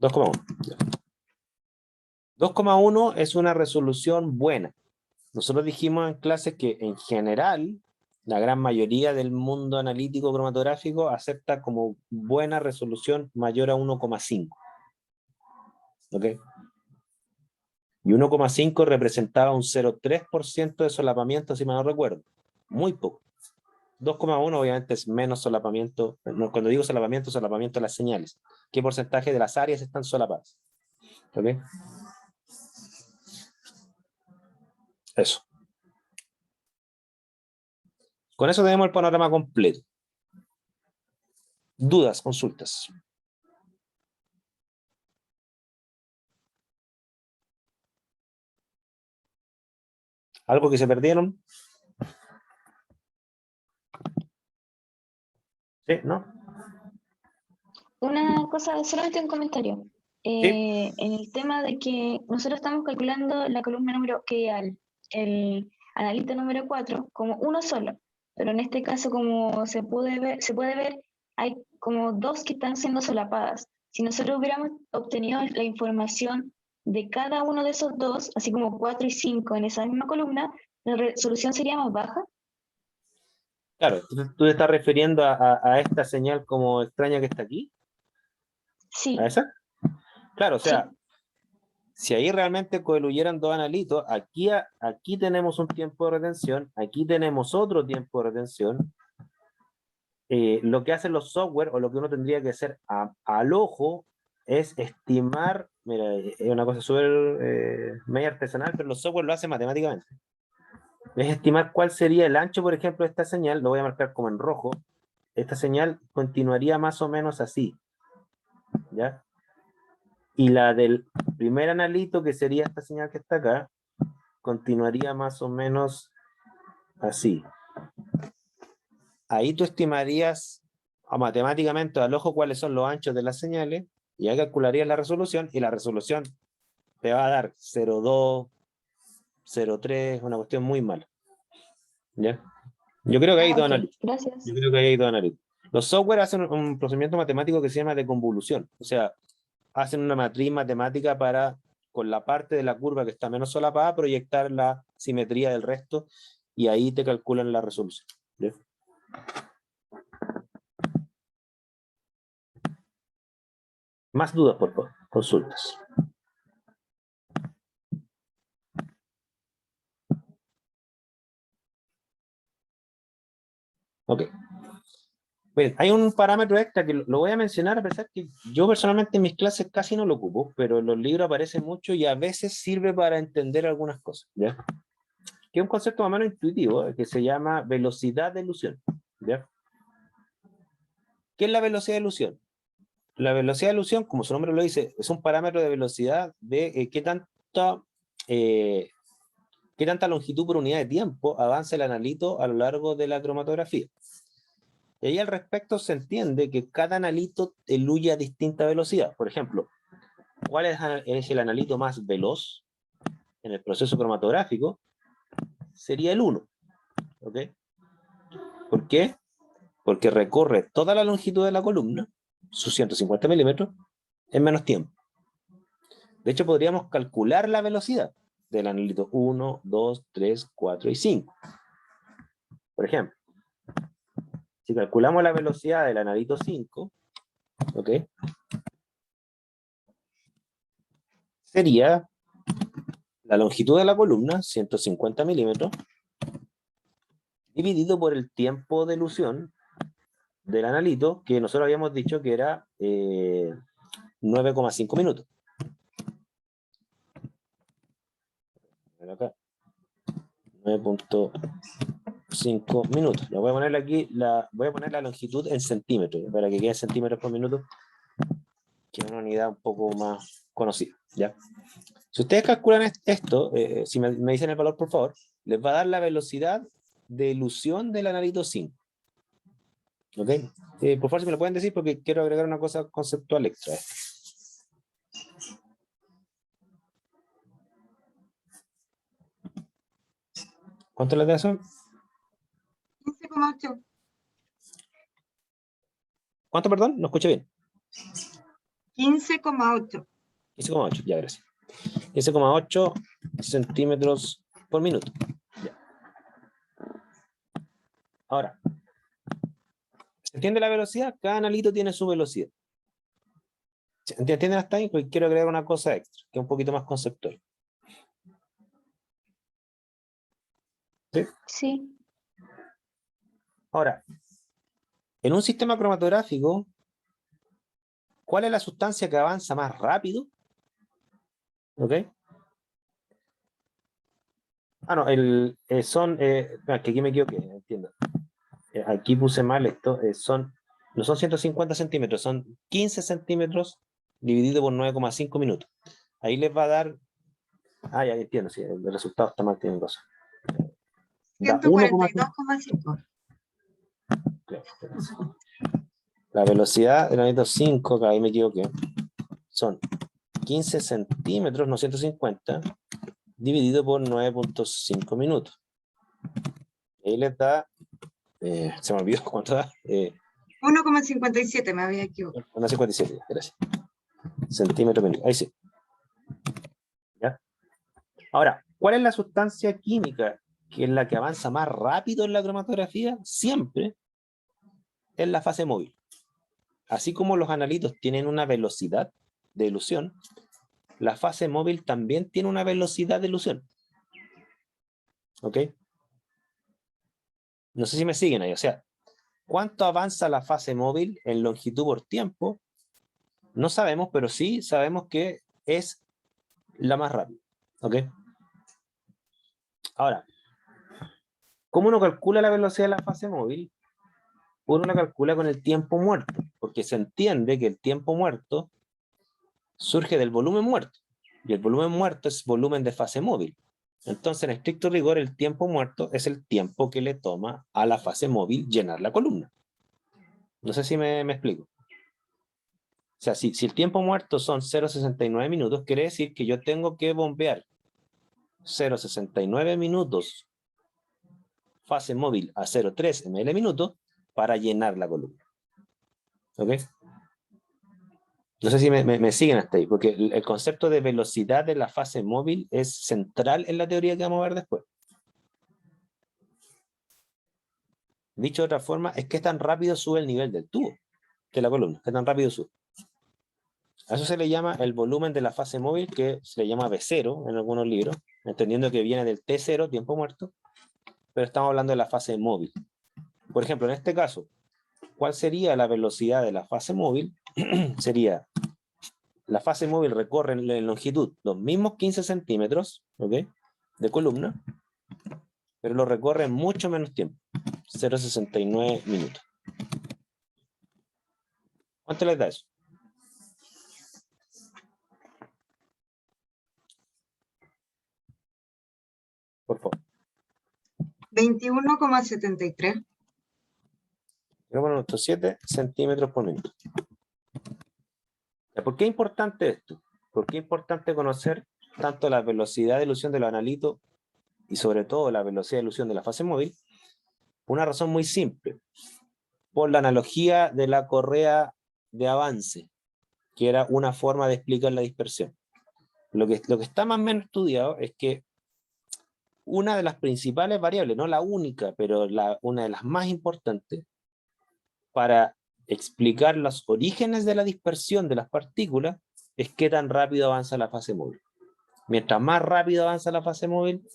2,1. 2,1 es una resolución buena. Nosotros dijimos en clases que en general la gran mayoría del mundo analítico cromatográfico acepta como buena resolución mayor a 1,5. ¿Ok? Y 1,5 representaba un 0,3% de solapamiento, si mal no recuerdo. Muy poco. 2,1 obviamente es menos solapamiento. Cuando digo solapamiento, solapamiento de las señales. ¿Qué porcentaje de las áreas están solapadas? ¿Ok? Eso. Con eso tenemos el panorama completo. Dudas, consultas. ¿Algo que se perdieron? ¿Sí? ¿No? Una cosa, solamente un comentario. En el tema de que nosotros estamos calculando la columna número que el analista número 4 como uno solo, pero en este caso, como se puede ver, hay como dos que están siendo solapadas. Si nosotros hubiéramos obtenido la información de cada uno de esos dos, así como 4 y 5 en esa misma columna, la resolución sería más baja. Claro, tú te estás refiriendo a esta señal como extraña que está aquí, Sí, ¿a esa? Claro, o sea, sí, si ahí realmente coeluyeran dos analitos, aquí tenemos un tiempo de retención, aquí tenemos otro tiempo de retención. Lo que hacen los software, o lo que uno tendría que hacer al ojo, es estimar, mira, es una cosa súper media artesanal, pero los software lo hacen matemáticamente. Es estimar cuál sería el ancho, por ejemplo, de esta señal, lo voy a marcar como en rojo. Esta señal continuaría más o menos así, ¿ya? Y la del primer analito, que sería esta señal que está acá, continuaría más o menos así. Ahí tú estimarías matemáticamente al ojo cuáles son los anchos de las señales, y ahí calcularías la resolución, y la resolución te va a dar 0,2, 0,3, una cuestión muy mala. ¿Ya? Yo creo que hay dos ok, análisis. gracias. Yo creo que hay dos análisis. Los software hacen un procedimiento matemático que se llama de convolución. O sea, hacen una matriz matemática para, con la parte de la curva que está menos solapada, proyectar la simetría del resto, y ahí te calculan la resolución. ¿Ya? Más dudas, por favor, consultas. Ok. Bien, hay un parámetro extra que lo voy a mencionar, a pesar que yo personalmente en mis clases casi no lo ocupo, pero en los libros aparece mucho y a veces sirve para entender algunas cosas, ¿ya? Que es un concepto más o menos intuitivo, que se llama velocidad de elusión, ¿ya? ¿Qué es la velocidad de elusión? La velocidad de elusión, como su nombre lo dice, es un parámetro de velocidad de qué tanta longitud por unidad de tiempo avanza el analito a lo largo de la cromatografía. Y ahí al respecto se entiende que cada analito eluye a distinta velocidad. Por ejemplo, ¿cuál es el analito más veloz en el proceso cromatográfico? Sería el 1. ¿Ok? ¿Por qué? Porque recorre toda la longitud de la columna, sus 150 milímetros, en menos tiempo. De hecho, podríamos calcular la velocidad del analito 1, 2, 3, 4 y 5. Por ejemplo, si calculamos la velocidad del analito 5, ¿ok? Sería la longitud de la columna, 150 milímetros, dividido por el tiempo de elusión del analito, que nosotros habíamos dicho que era 9,5 minutos. Acá, 9,5 minutos. Le voy a poner aquí, voy a poner la longitud en centímetros, para que quede centímetros por minuto, que es una unidad un poco más conocida, ¿ya? Si ustedes calculan esto, si me dicen el valor, por favor, les va a dar la velocidad de elusión del analito 5. ¿Ok? Por favor, si me lo pueden decir, porque quiero agregar una cosa conceptual extra. ¿Cuánto les da eso? 15,8. ¿Cuánto, perdón? No escuché bien. 15,8. 15,8, ya, gracias. 15,8 centímetros por minuto. Ya. Ahora, ¿se entiende la velocidad? Cada analito tiene su velocidad. ¿Entienden hasta ahí? Porque quiero agregar una cosa extra, que es un poquito más conceptual. ¿Sí? Sí, Ahora, en un sistema cromatográfico, ¿cuál es la sustancia que avanza más rápido? ¿Ok? Ah, no, que aquí me equivoqué, entiendo. Aquí puse mal esto, no son 150 centímetros, son 15 centímetros dividido por 9,5 minutos. Ahí les va a dar, ya entiendo, sí, el resultado está mal, tienen razón. Da 1,5. 142,5. La velocidad del analito 5, que ahí me equivoqué, son 15 centímetros, no 150, dividido por 9,5 minutos. Ahí les da, se me olvidó cuánto da, 1,57, me había equivocado. 1,57, gracias. Centímetro minuto, ahí sí. Ahora, ¿cuál es la sustancia química que es la que avanza más rápido en la cromatografía? Siempre es la fase móvil. Así como los analitos tienen una velocidad de elusión, la fase móvil también tiene una velocidad de elusión. ¿Ok? No sé si me siguen ahí. O sea, ¿cuánto avanza la fase móvil en longitud por tiempo? No sabemos, pero sí sabemos que es la más rápida. ¿Ok? Ahora, ¿cómo uno calcula la velocidad de la fase móvil? Uno la calcula con el tiempo muerto, porque se entiende que el tiempo muerto surge del volumen muerto, y el volumen muerto es volumen de fase móvil. Entonces, en estricto rigor, el tiempo muerto es el tiempo que le toma a la fase móvil llenar la columna. No sé si me explico. O sea, si el tiempo muerto son 0,69 minutos, quiere decir que yo tengo que bombear 0,69 minutos fase móvil a 0,3 ml minuto para llenar la columna. ¿Ok? No sé si me siguen hasta ahí, porque el concepto de velocidad de la fase móvil es central en la teoría que vamos a ver después. Dicho de otra forma, es que tan rápido sube el nivel del tubo, de la columna, que tan rápido sube. A eso se le llama el volumen de la fase móvil, que se le llama V0 en algunos libros, entendiendo que viene del T0, tiempo muerto, pero estamos hablando de la fase móvil. Por ejemplo, en este caso, ¿cuál sería la velocidad de la fase móvil? Sería, la fase móvil recorre en longitud los mismos 15 centímetros, ¿ok?, de columna, pero lo recorre en mucho menos tiempo, 0,69 minutos. ¿Cuánto les da eso? Por favor. 21,73. Tenemos nuestros 7 centímetros por minuto. ¿Por qué es importante esto? ¿Por qué es importante conocer tanto la velocidad de elusión de los analitos y sobre todo la velocidad de elusión de la fase móvil? Una razón muy simple. Por la analogía de la correa de avance, que era una forma de explicar la dispersión. Lo que está más o menos estudiado es que una de las principales variables, no la única, pero una de las más importantes, para explicar los orígenes de la dispersión de las partículas, es qué tan rápido avanza la fase móvil. Mientras más rápido avanza la fase móvil,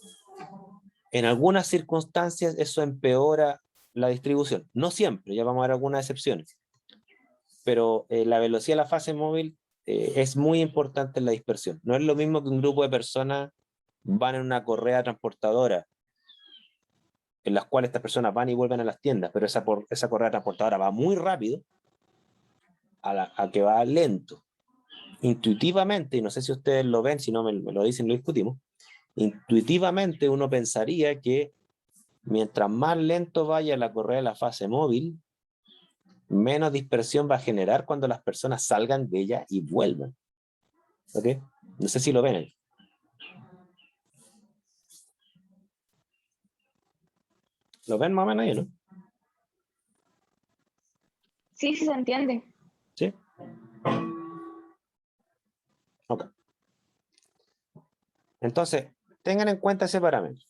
en algunas circunstancias eso empeora la distribución. No siempre, ya vamos a ver algunas excepciones. Pero la velocidad de la fase móvil es muy importante en la dispersión. No es lo mismo que un grupo de personas van en una correa transportadora, en las cuales estas personas van y vuelven a las tiendas, pero esa correa transportadora va muy rápido a que va lento. Intuitivamente, y no sé si ustedes lo ven, si no me lo dicen, lo discutimos, intuitivamente uno pensaría que mientras más lento vaya la correa de la fase móvil, menos dispersión va a generar cuando las personas salgan de ella y vuelvan. ¿Ok? No sé si lo ven ahí. ¿Lo ven más o menos ahí, no? Sí, sí se entiende. ¿Sí? Ok. Entonces, tengan en cuenta ese parámetro.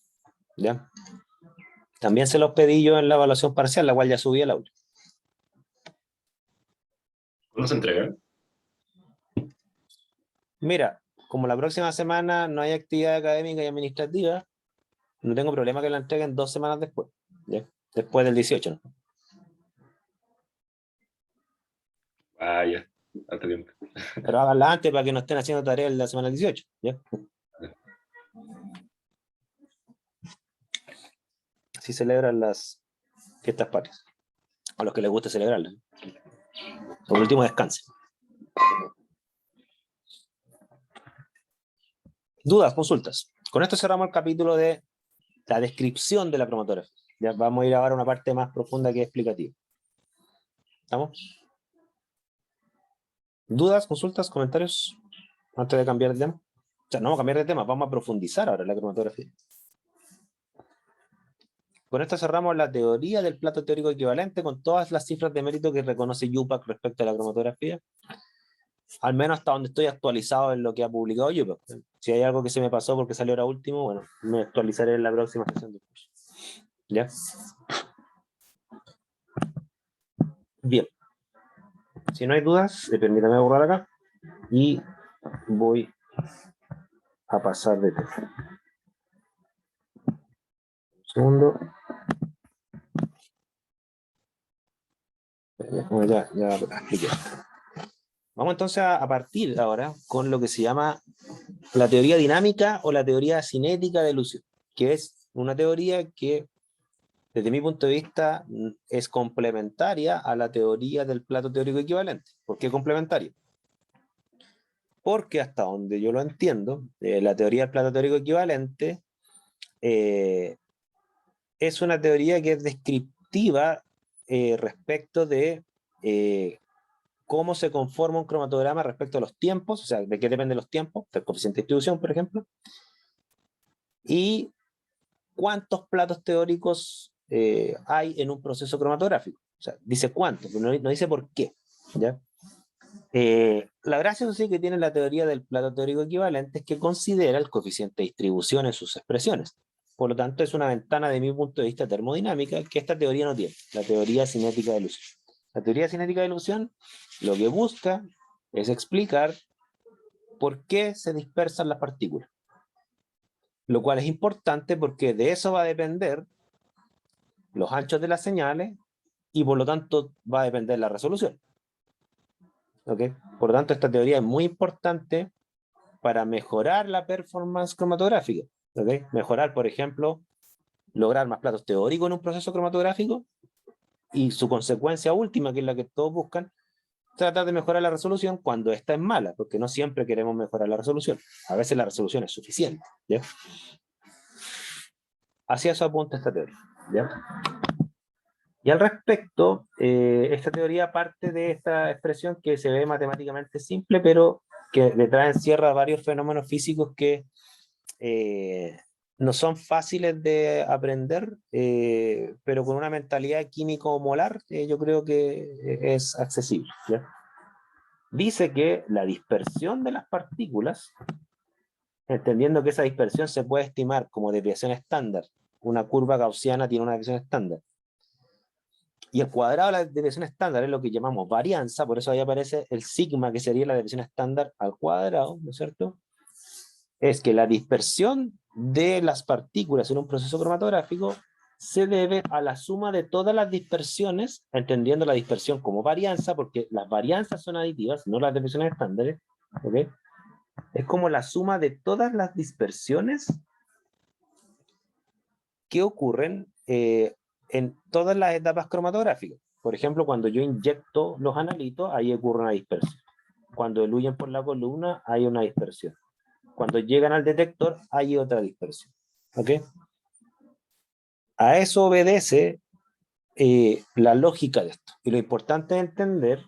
¿Ya? También se los pedí yo en la evaluación parcial, la cual ya subí al aula. ¿Cuándo se entrega? Mira, como la próxima semana no hay actividad académica y administrativa, no tengo problema que la entreguen 2 semanas después. ¿Ya? Después del 18, ¿no? Ah, ya, harto tiempo. Pero háganla antes para que no estén haciendo tareas la semana 18. ¿Ya? Así celebran las fiestas patrias. A los que les gusta celebrarlas. Por último, descansen. Dudas, consultas. Con esto cerramos el capítulo de la descripción de la cromatografía. Ya vamos a ir ahora a una parte más profunda que es explicativa. ¿Estamos? ¿Dudas, consultas, comentarios? Antes de cambiar de tema. O sea, no vamos a cambiar de tema, vamos a profundizar ahora en la cromatografía. Con esto cerramos la teoría del plato teórico equivalente con todas las cifras de mérito que reconoce UPAC respecto a la cromatografía. al menos hasta donde estoy actualizado en lo que ha publicado YouTube. Si hay algo que se me pasó porque salió ahora último, bueno, me actualizaré en la próxima sesión del curso. ¿Ya? Bien. Si no hay dudas, permítame borrar acá y voy a pasar de tema. Un segundo. Ya expliqué. Vamos entonces a partir ahora con lo que se llama la teoría dinámica o la teoría cinética de ilusión, que es una teoría que, desde mi punto de vista, es complementaria a la teoría del plato teórico equivalente. ¿Por qué complementaria? Porque hasta donde yo lo entiendo, la teoría del plato teórico equivalente es una teoría que es descriptiva respecto de cómo se conforma un cromatograma respecto a los tiempos, o sea, de qué dependen los tiempos, del coeficiente de distribución, por ejemplo, y cuántos platos teóricos hay en un proceso cromatográfico. O sea, dice cuántos, pero no dice por qué. ¿Ya? La gracia, sí, que tiene la teoría del plato teórico equivalente es que considera el coeficiente de distribución en sus expresiones. Por lo tanto, es una ventana de mi punto de vista termodinámica que esta teoría no tiene, la teoría cinética de ilusión. La teoría cinética de ilusión lo que busca es explicar por qué se dispersan las partículas. Lo cual es importante porque de eso va a depender los anchos de las señales y por lo tanto va a depender la resolución. ¿Okay? Por lo tanto, esta teoría es muy importante para mejorar la performance cromatográfica. ¿Okay? Mejorar, por ejemplo, lograr más platos teóricos en un proceso cromatográfico y su consecuencia última, que es la que todos buscan, tratar de mejorar la resolución cuando esta es mala, porque no siempre queremos mejorar la resolución. A veces la resolución es suficiente. ¿Ya? Hacia eso apunta esta teoría. ¿Ya? Y al respecto, esta teoría parte de esta expresión que se ve matemáticamente simple, pero que detrás encierra varios fenómenos físicos que no son fáciles de aprender, pero con una mentalidad químico-molar yo creo que es accesible. ¿Ya? Dice que la dispersión de las partículas, entendiendo que esa dispersión se puede estimar como desviación estándar, una curva gaussiana tiene una desviación estándar, y el cuadrado de la desviación estándar es lo que llamamos varianza, por eso ahí aparece el sigma, que sería la desviación estándar al cuadrado, ¿no es cierto? Es que la dispersión de las partículas en un proceso cromatográfico se debe a la suma de todas las dispersiones, entendiendo la dispersión como varianza, porque las varianzas son aditivas, no las desviaciones estándares, ¿ok? Es como la suma de todas las dispersiones que ocurren en todas las etapas cromatográficas. Por ejemplo, cuando yo inyecto los analitos, ahí ocurre una dispersión. Cuando diluyen por la columna, hay una dispersión. Cuando llegan al detector, hay otra dispersión. ¿Ok? A eso obedece la lógica de esto. Y lo importante es entender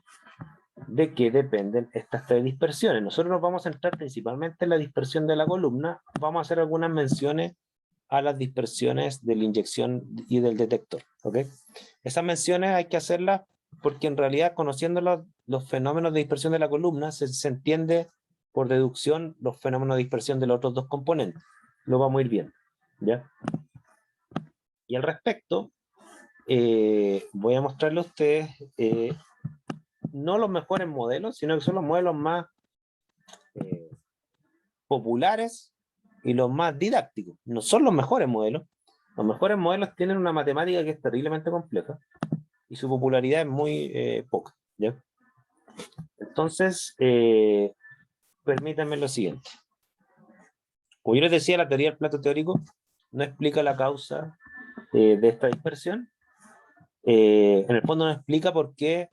de qué dependen estas tres dispersiones. Nosotros nos vamos a centrar principalmente en la dispersión de la columna. Vamos a hacer algunas menciones a las dispersiones de la inyección y del detector. ¿Okay? Esas menciones hay que hacerlas porque en realidad, conociendo los fenómenos de dispersión de la columna, se entiende por deducción los fenómenos de dispersión de los otros dos componentes. Lo vamos a ir viendo. ¿Ya? Y al respecto, voy a mostrarle a ustedes no los mejores modelos, sino que son los modelos más populares y los más didácticos. No son los mejores modelos. Los mejores modelos tienen una matemática que es terriblemente compleja y su popularidad es muy poca. ¿Ya? Entonces, permítanme lo siguiente. Como yo les decía, la teoría del plato teórico no explica la causa de esta dispersión. En el fondo no explica por qué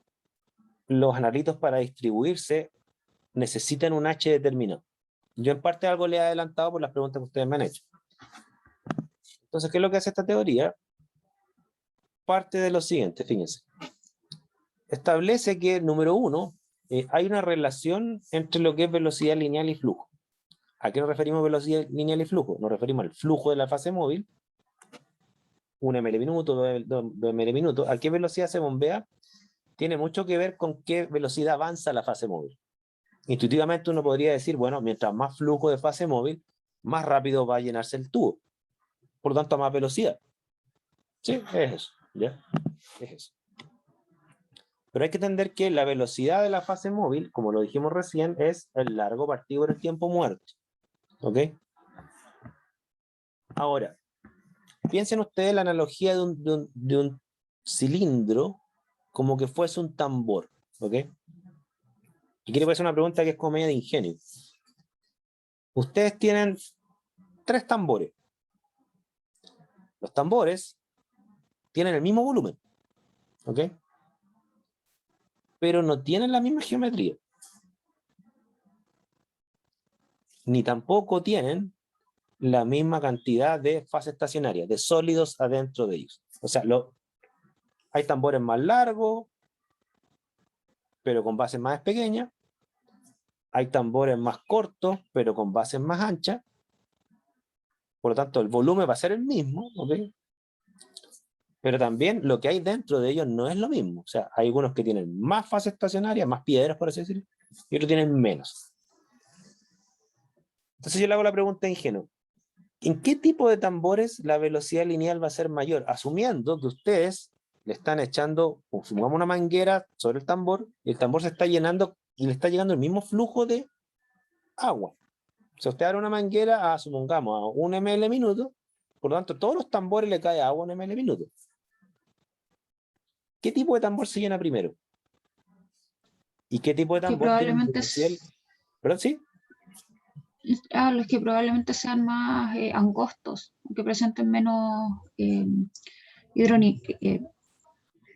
los analitos para distribuirse necesitan un H determinado. Yo en parte algo le he adelantado por las preguntas que ustedes me han hecho. Entonces, ¿qué es lo que hace esta teoría? Parte de lo siguiente, fíjense. Establece que, número uno, hay una relación entre lo que es velocidad lineal y flujo. ¿A qué nos referimos velocidad lineal y flujo? Nos referimos al flujo de la fase móvil, 1 ml minuto, 2 ml minuto. ¿A qué velocidad se bombea? Tiene mucho que ver con qué velocidad avanza la fase móvil. Intuitivamente uno podría decir, bueno, mientras más flujo de fase móvil, más rápido va a llenarse el tubo. Por lo tanto, a más velocidad. Sí, es eso. ¿Ya? Es eso. Pero hay que entender que la velocidad de la fase móvil, como lo dijimos recién, es el largo partido por el tiempo muerto. ¿Ok? Ahora, piensen ustedes la analogía de un cilindro como que fuese un tambor. ¿Ok? Y quiero hacer una pregunta que es como media de ingenio. Ustedes tienen 3 tambores. Los tambores tienen el mismo volumen. ¿Ok? Pero no tienen la misma geometría. Ni tampoco tienen la misma cantidad de fase estacionaria, de sólidos adentro de ellos. O sea, hay tambores más largos, pero con bases más pequeñas. Hay tambores más cortos, pero con bases más anchas. Por lo tanto, el volumen va a ser el mismo, ¿ok? Pero también lo que hay dentro de ellos no es lo mismo. O sea, hay algunos que tienen más fase estacionaria, más piedras, por así decirlo, y otros tienen menos. Entonces yo le hago la pregunta ingenua. ¿En qué tipo de tambores la velocidad lineal va a ser mayor? Asumiendo que ustedes le están echando, supongamos una manguera sobre el tambor, y el tambor se está llenando y le está llegando el mismo flujo de agua. O sea, usted abre una manguera a, supongamos, a 1 ml minuto, por lo tanto, todos los tambores le cae agua a 1 ml minuto. ¿Qué tipo de tambor se llena primero? ¿Y qué tipo de Que tambor tiene un probablemente, potencial? ¿Perdón, sí? los que probablemente sean más angostos, que presenten menos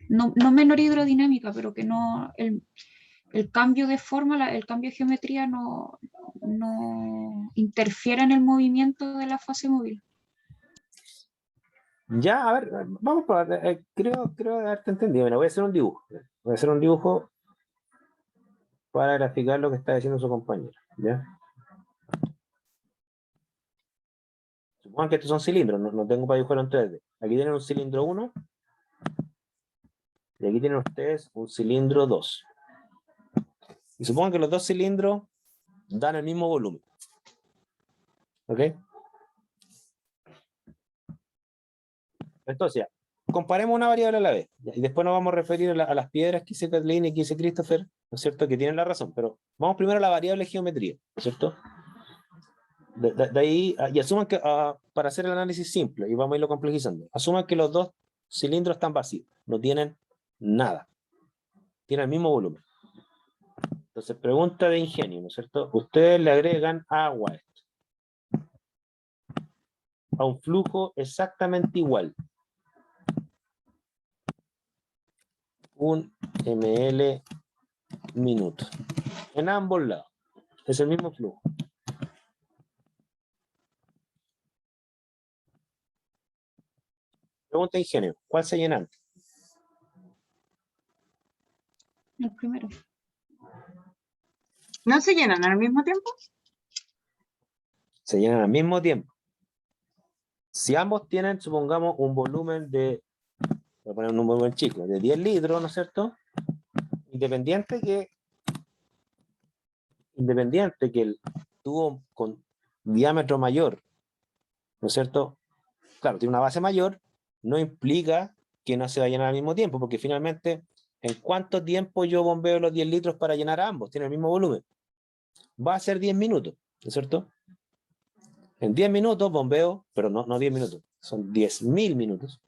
no menor hidrodinámica, pero que no el cambio de forma, el cambio de geometría no interfiera en el movimiento de la fase móvil. Ya, a ver, vamos para, creo haberte entendido. Bueno, voy a hacer un dibujo. Voy a hacer un dibujo para graficar lo que está diciendo su compañero. ¿Ya? Supongan que estos son cilindros, no tengo para dibujarlo en 3D. Aquí tienen un cilindro 1 y aquí tienen ustedes un cilindro 2. Y supongan que los dos cilindros dan el mismo volumen. ¿Ok? Entonces, ya, comparemos una variable a la vez. Y después nos vamos a referir a las piedras que hice Kathleen y que hice Christopher, ¿no es cierto? Que tienen la razón. Pero vamos primero a la variable geometría, ¿no es cierto? De ahí, y asuman que, para hacer el análisis simple, y vamos a irlo complejizando, asuman que los dos cilindros están vacíos, no tienen nada, tienen el mismo volumen. Entonces, pregunta de ingenio, ¿no es cierto? Ustedes le agregan agua a esto, a un flujo exactamente igual. 1 ml minuto. En ambos lados. Es el mismo flujo. Pregunta de ingenio. ¿Cuál se llena antes? El primero. ¿No se llenan al mismo tiempo? Se llenan al mismo tiempo. Si ambos tienen, supongamos, un volumen de, voy a poner un volumen chico, de 10 litros, ¿no es cierto? Independiente que el tubo con diámetro mayor, ¿no es cierto? Claro, tiene una base mayor, no implica que no se va a llenar al mismo tiempo, porque finalmente, ¿en cuánto tiempo yo bombeo los 10 litros para llenar a ambos? Tiene el mismo volumen. Va a ser 10 minutos, ¿no es cierto? En 10 minutos bombeo, pero no 10 minutos, son 10.000 minutos.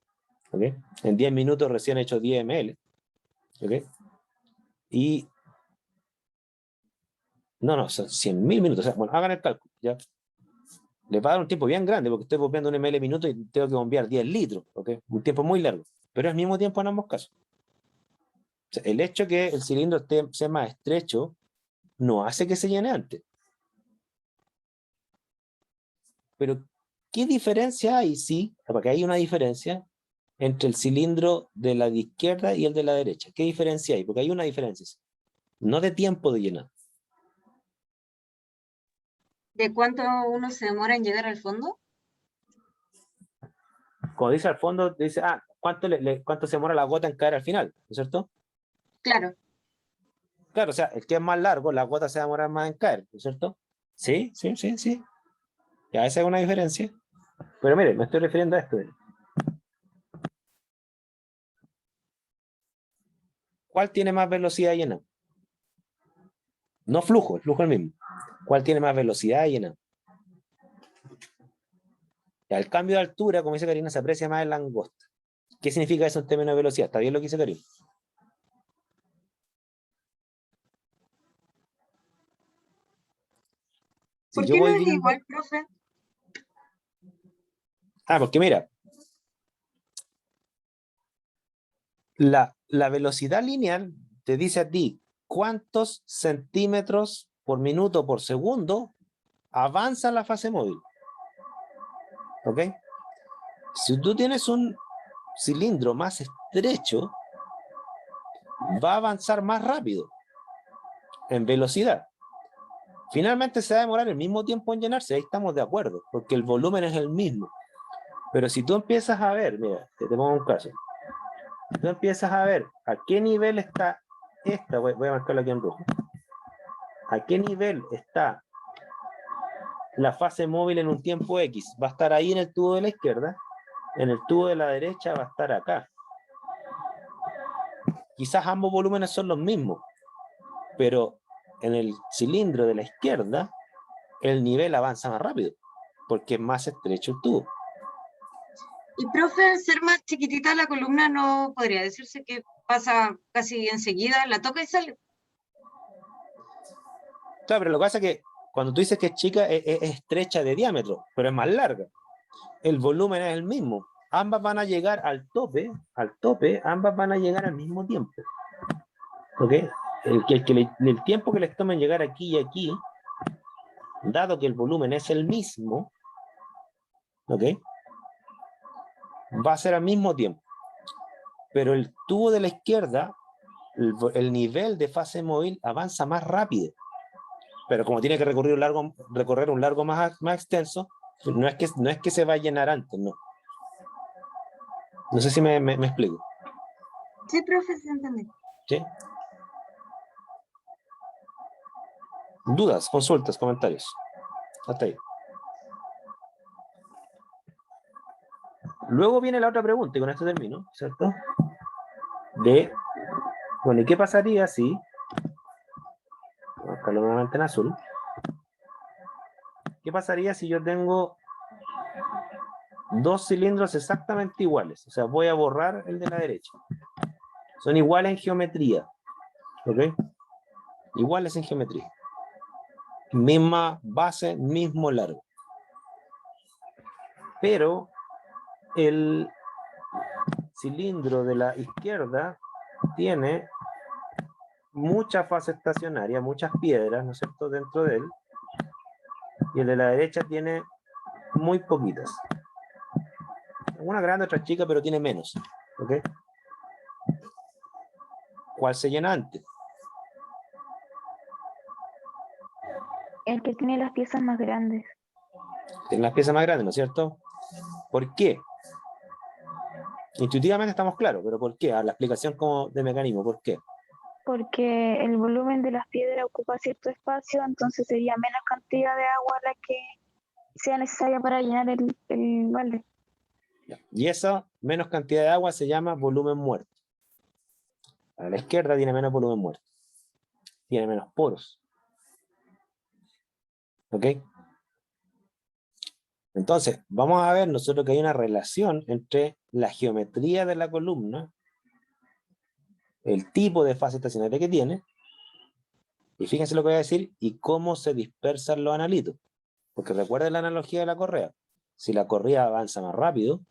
¿Ok? En 10 minutos recién he hecho 10 ml. ¿Ok? Y no, son 100.000 minutos. O sea, bueno, hagan el cálculo. ¿Ya? Le va a dar un tiempo bien grande porque estoy bombeando 1 ml minuto y tengo que bombear 10 litros. ¿Ok? Un tiempo muy largo. Pero es el mismo tiempo en ambos casos. O sea, el hecho que el cilindro sea más estrecho no hace que se llene antes. Pero, ¿qué diferencia hay? Sí, porque hay una diferencia entre el cilindro de la izquierda y el de la derecha. ¿Qué diferencia hay? Porque hay una diferencia. No de tiempo de llenar. ¿De cuánto uno se demora en llegar al fondo? Cuando dice al fondo, dice, ¿cuánto se demora la gota en caer al final? ¿No es cierto? Claro. Claro, o sea, el que es más largo, la gota se va a demorar más en caer, ¿no es cierto? Sí, sí, sí, sí. Ya, esa es una diferencia. Pero mire, me estoy refiriendo a esto. ¿Cuál tiene más velocidad llena? No flujo, el flujo es el mismo. ¿Cuál tiene más velocidad llena? Ya, el cambio de altura, como dice Karina, se aprecia más en langosta. ¿Qué significa eso en términos de velocidad? ¿Está bien lo que dice Karina? Si ¿Por yo qué no voy es viendo... igual, profe? Porque mira, la velocidad lineal te dice a ti cuántos centímetros por minuto por segundo avanza la fase móvil. ¿Ok? Si tú tienes un cilindro más estrecho, va a avanzar más rápido en velocidad. Finalmente se va a demorar el mismo tiempo en llenarse, ahí estamos de acuerdo, porque el volumen es el mismo. Pero si tú empiezas a ver, mira, te pongo un caso. Tú empiezas a ver a qué nivel está esta, voy a marcarlo aquí en rojo. ¿A qué nivel está la fase móvil en un tiempo X? Va a estar ahí en el tubo de la izquierda, en el tubo de la derecha va a estar acá. Quizás ambos volúmenes son los mismos, pero en el cilindro de la izquierda el nivel avanza más rápido, porque es más estrecho el tubo. Y profe, al ser más chiquitita la columna, no podría decirse que pasa casi enseguida, la toca y sale. Claro, pero lo que pasa es que cuando tú dices que es chica, es estrecha de diámetro, pero es más larga. El volumen es el mismo. Ambas van a llegar al tope, ambas van a llegar al mismo tiempo. ¿Ok? El tiempo que les toma en llegar aquí y aquí, dado que el volumen es el mismo, ¿ok? Va a ser al mismo tiempo. Pero el tubo de la izquierda, el nivel de fase móvil avanza más rápido. Pero como tiene que recorrer un largo más extenso, no es que se va a llenar antes, no. No sé si me explico. Sí, profe, se entiende. ¿Sí? Dudas, consultas, comentarios. Hasta ahí. Luego viene la otra pregunta, y con esto termino, ¿cierto? Bueno, ¿y qué pasaría si... Voy a buscarlo nuevamente en azul. ¿Qué pasaría si yo tengo dos cilindros exactamente iguales? O sea, voy a borrar el de la derecha. Son iguales en geometría. ¿Ok? Iguales en geometría. Misma base, mismo largo. Pero el cilindro de la izquierda tiene mucha fase estacionaria, muchas piedras, ¿no es cierto?, dentro de él. Y el de la derecha tiene muy poquitas. Una grande, otra chica, pero tiene menos. ¿Ok? ¿Cuál se llena antes? El que tiene las piezas más grandes. Tiene las piezas más grandes, ¿no es cierto? ¿Por qué? Intuitivamente estamos claros, pero ¿por qué? A la explicación como de mecanismo, ¿por qué? Porque el volumen de las piedras ocupa cierto espacio, entonces sería menos cantidad de agua la que sea necesaria para llenar el balde. Y esa menos cantidad de agua se llama volumen muerto. A la izquierda tiene menos volumen muerto. Tiene menos poros. ¿Ok? Entonces, vamos a ver nosotros que hay una relación entre la geometría de la columna, el tipo de fase estacionaria que tiene, y fíjense lo que voy a decir, y cómo se dispersan los analitos. Porque recuerden la analogía de la correa. Si la correa avanza más rápido,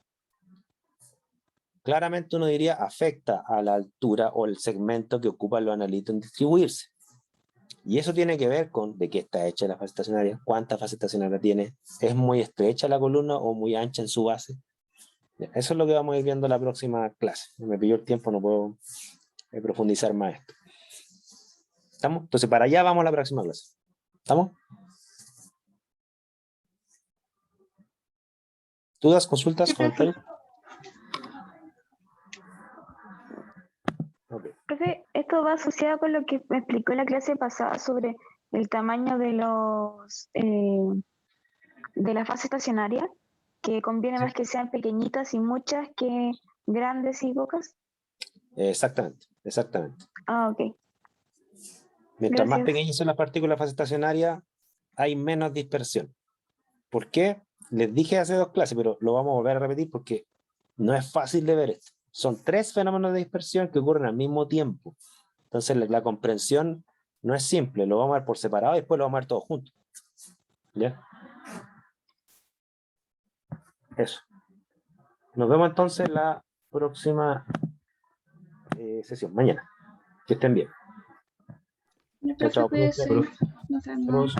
claramente uno diría afecta a la altura o el segmento que ocupan los analitos en distribuirse. Y eso tiene que ver con de qué está hecha la fase estacionaria, cuánta fase estacionaria tiene, es muy estrecha la columna o muy ancha en su base. Eso es lo que vamos a ir viendo en la próxima clase. Me pilló el tiempo, no puedo profundizar más esto. ¿Estamos? Entonces para allá vamos a la próxima clase. ¿Estamos? ¿Dudas, consultas, Sí, profe. comentarios? Ok. Profe, esto va asociado con lo que me explicó en la clase pasada sobre el tamaño de de la fase estacionaria, que conviene Sí. más que sean pequeñitas y muchas que grandes y pocas. Exactamente, exactamente. Ah, ok. Mientras más Gracias. pequeñas son las partículas de fase estacionaria, hay menos dispersión. ¿Por qué? Les dije hace 2 clases, pero lo vamos a volver a repetir porque no es fácil de ver esto. Son 3 fenómenos de dispersión que ocurren al mismo tiempo. Entonces la comprensión no es simple, lo vamos a ver por separado y después lo vamos a ver todos juntos. ¿Ya? Eso. Nos vemos entonces la próxima sesión, mañana. Que estén bien. El Chao, profe, chao. cuídese. Cuídense. Nos vemos. Saludos.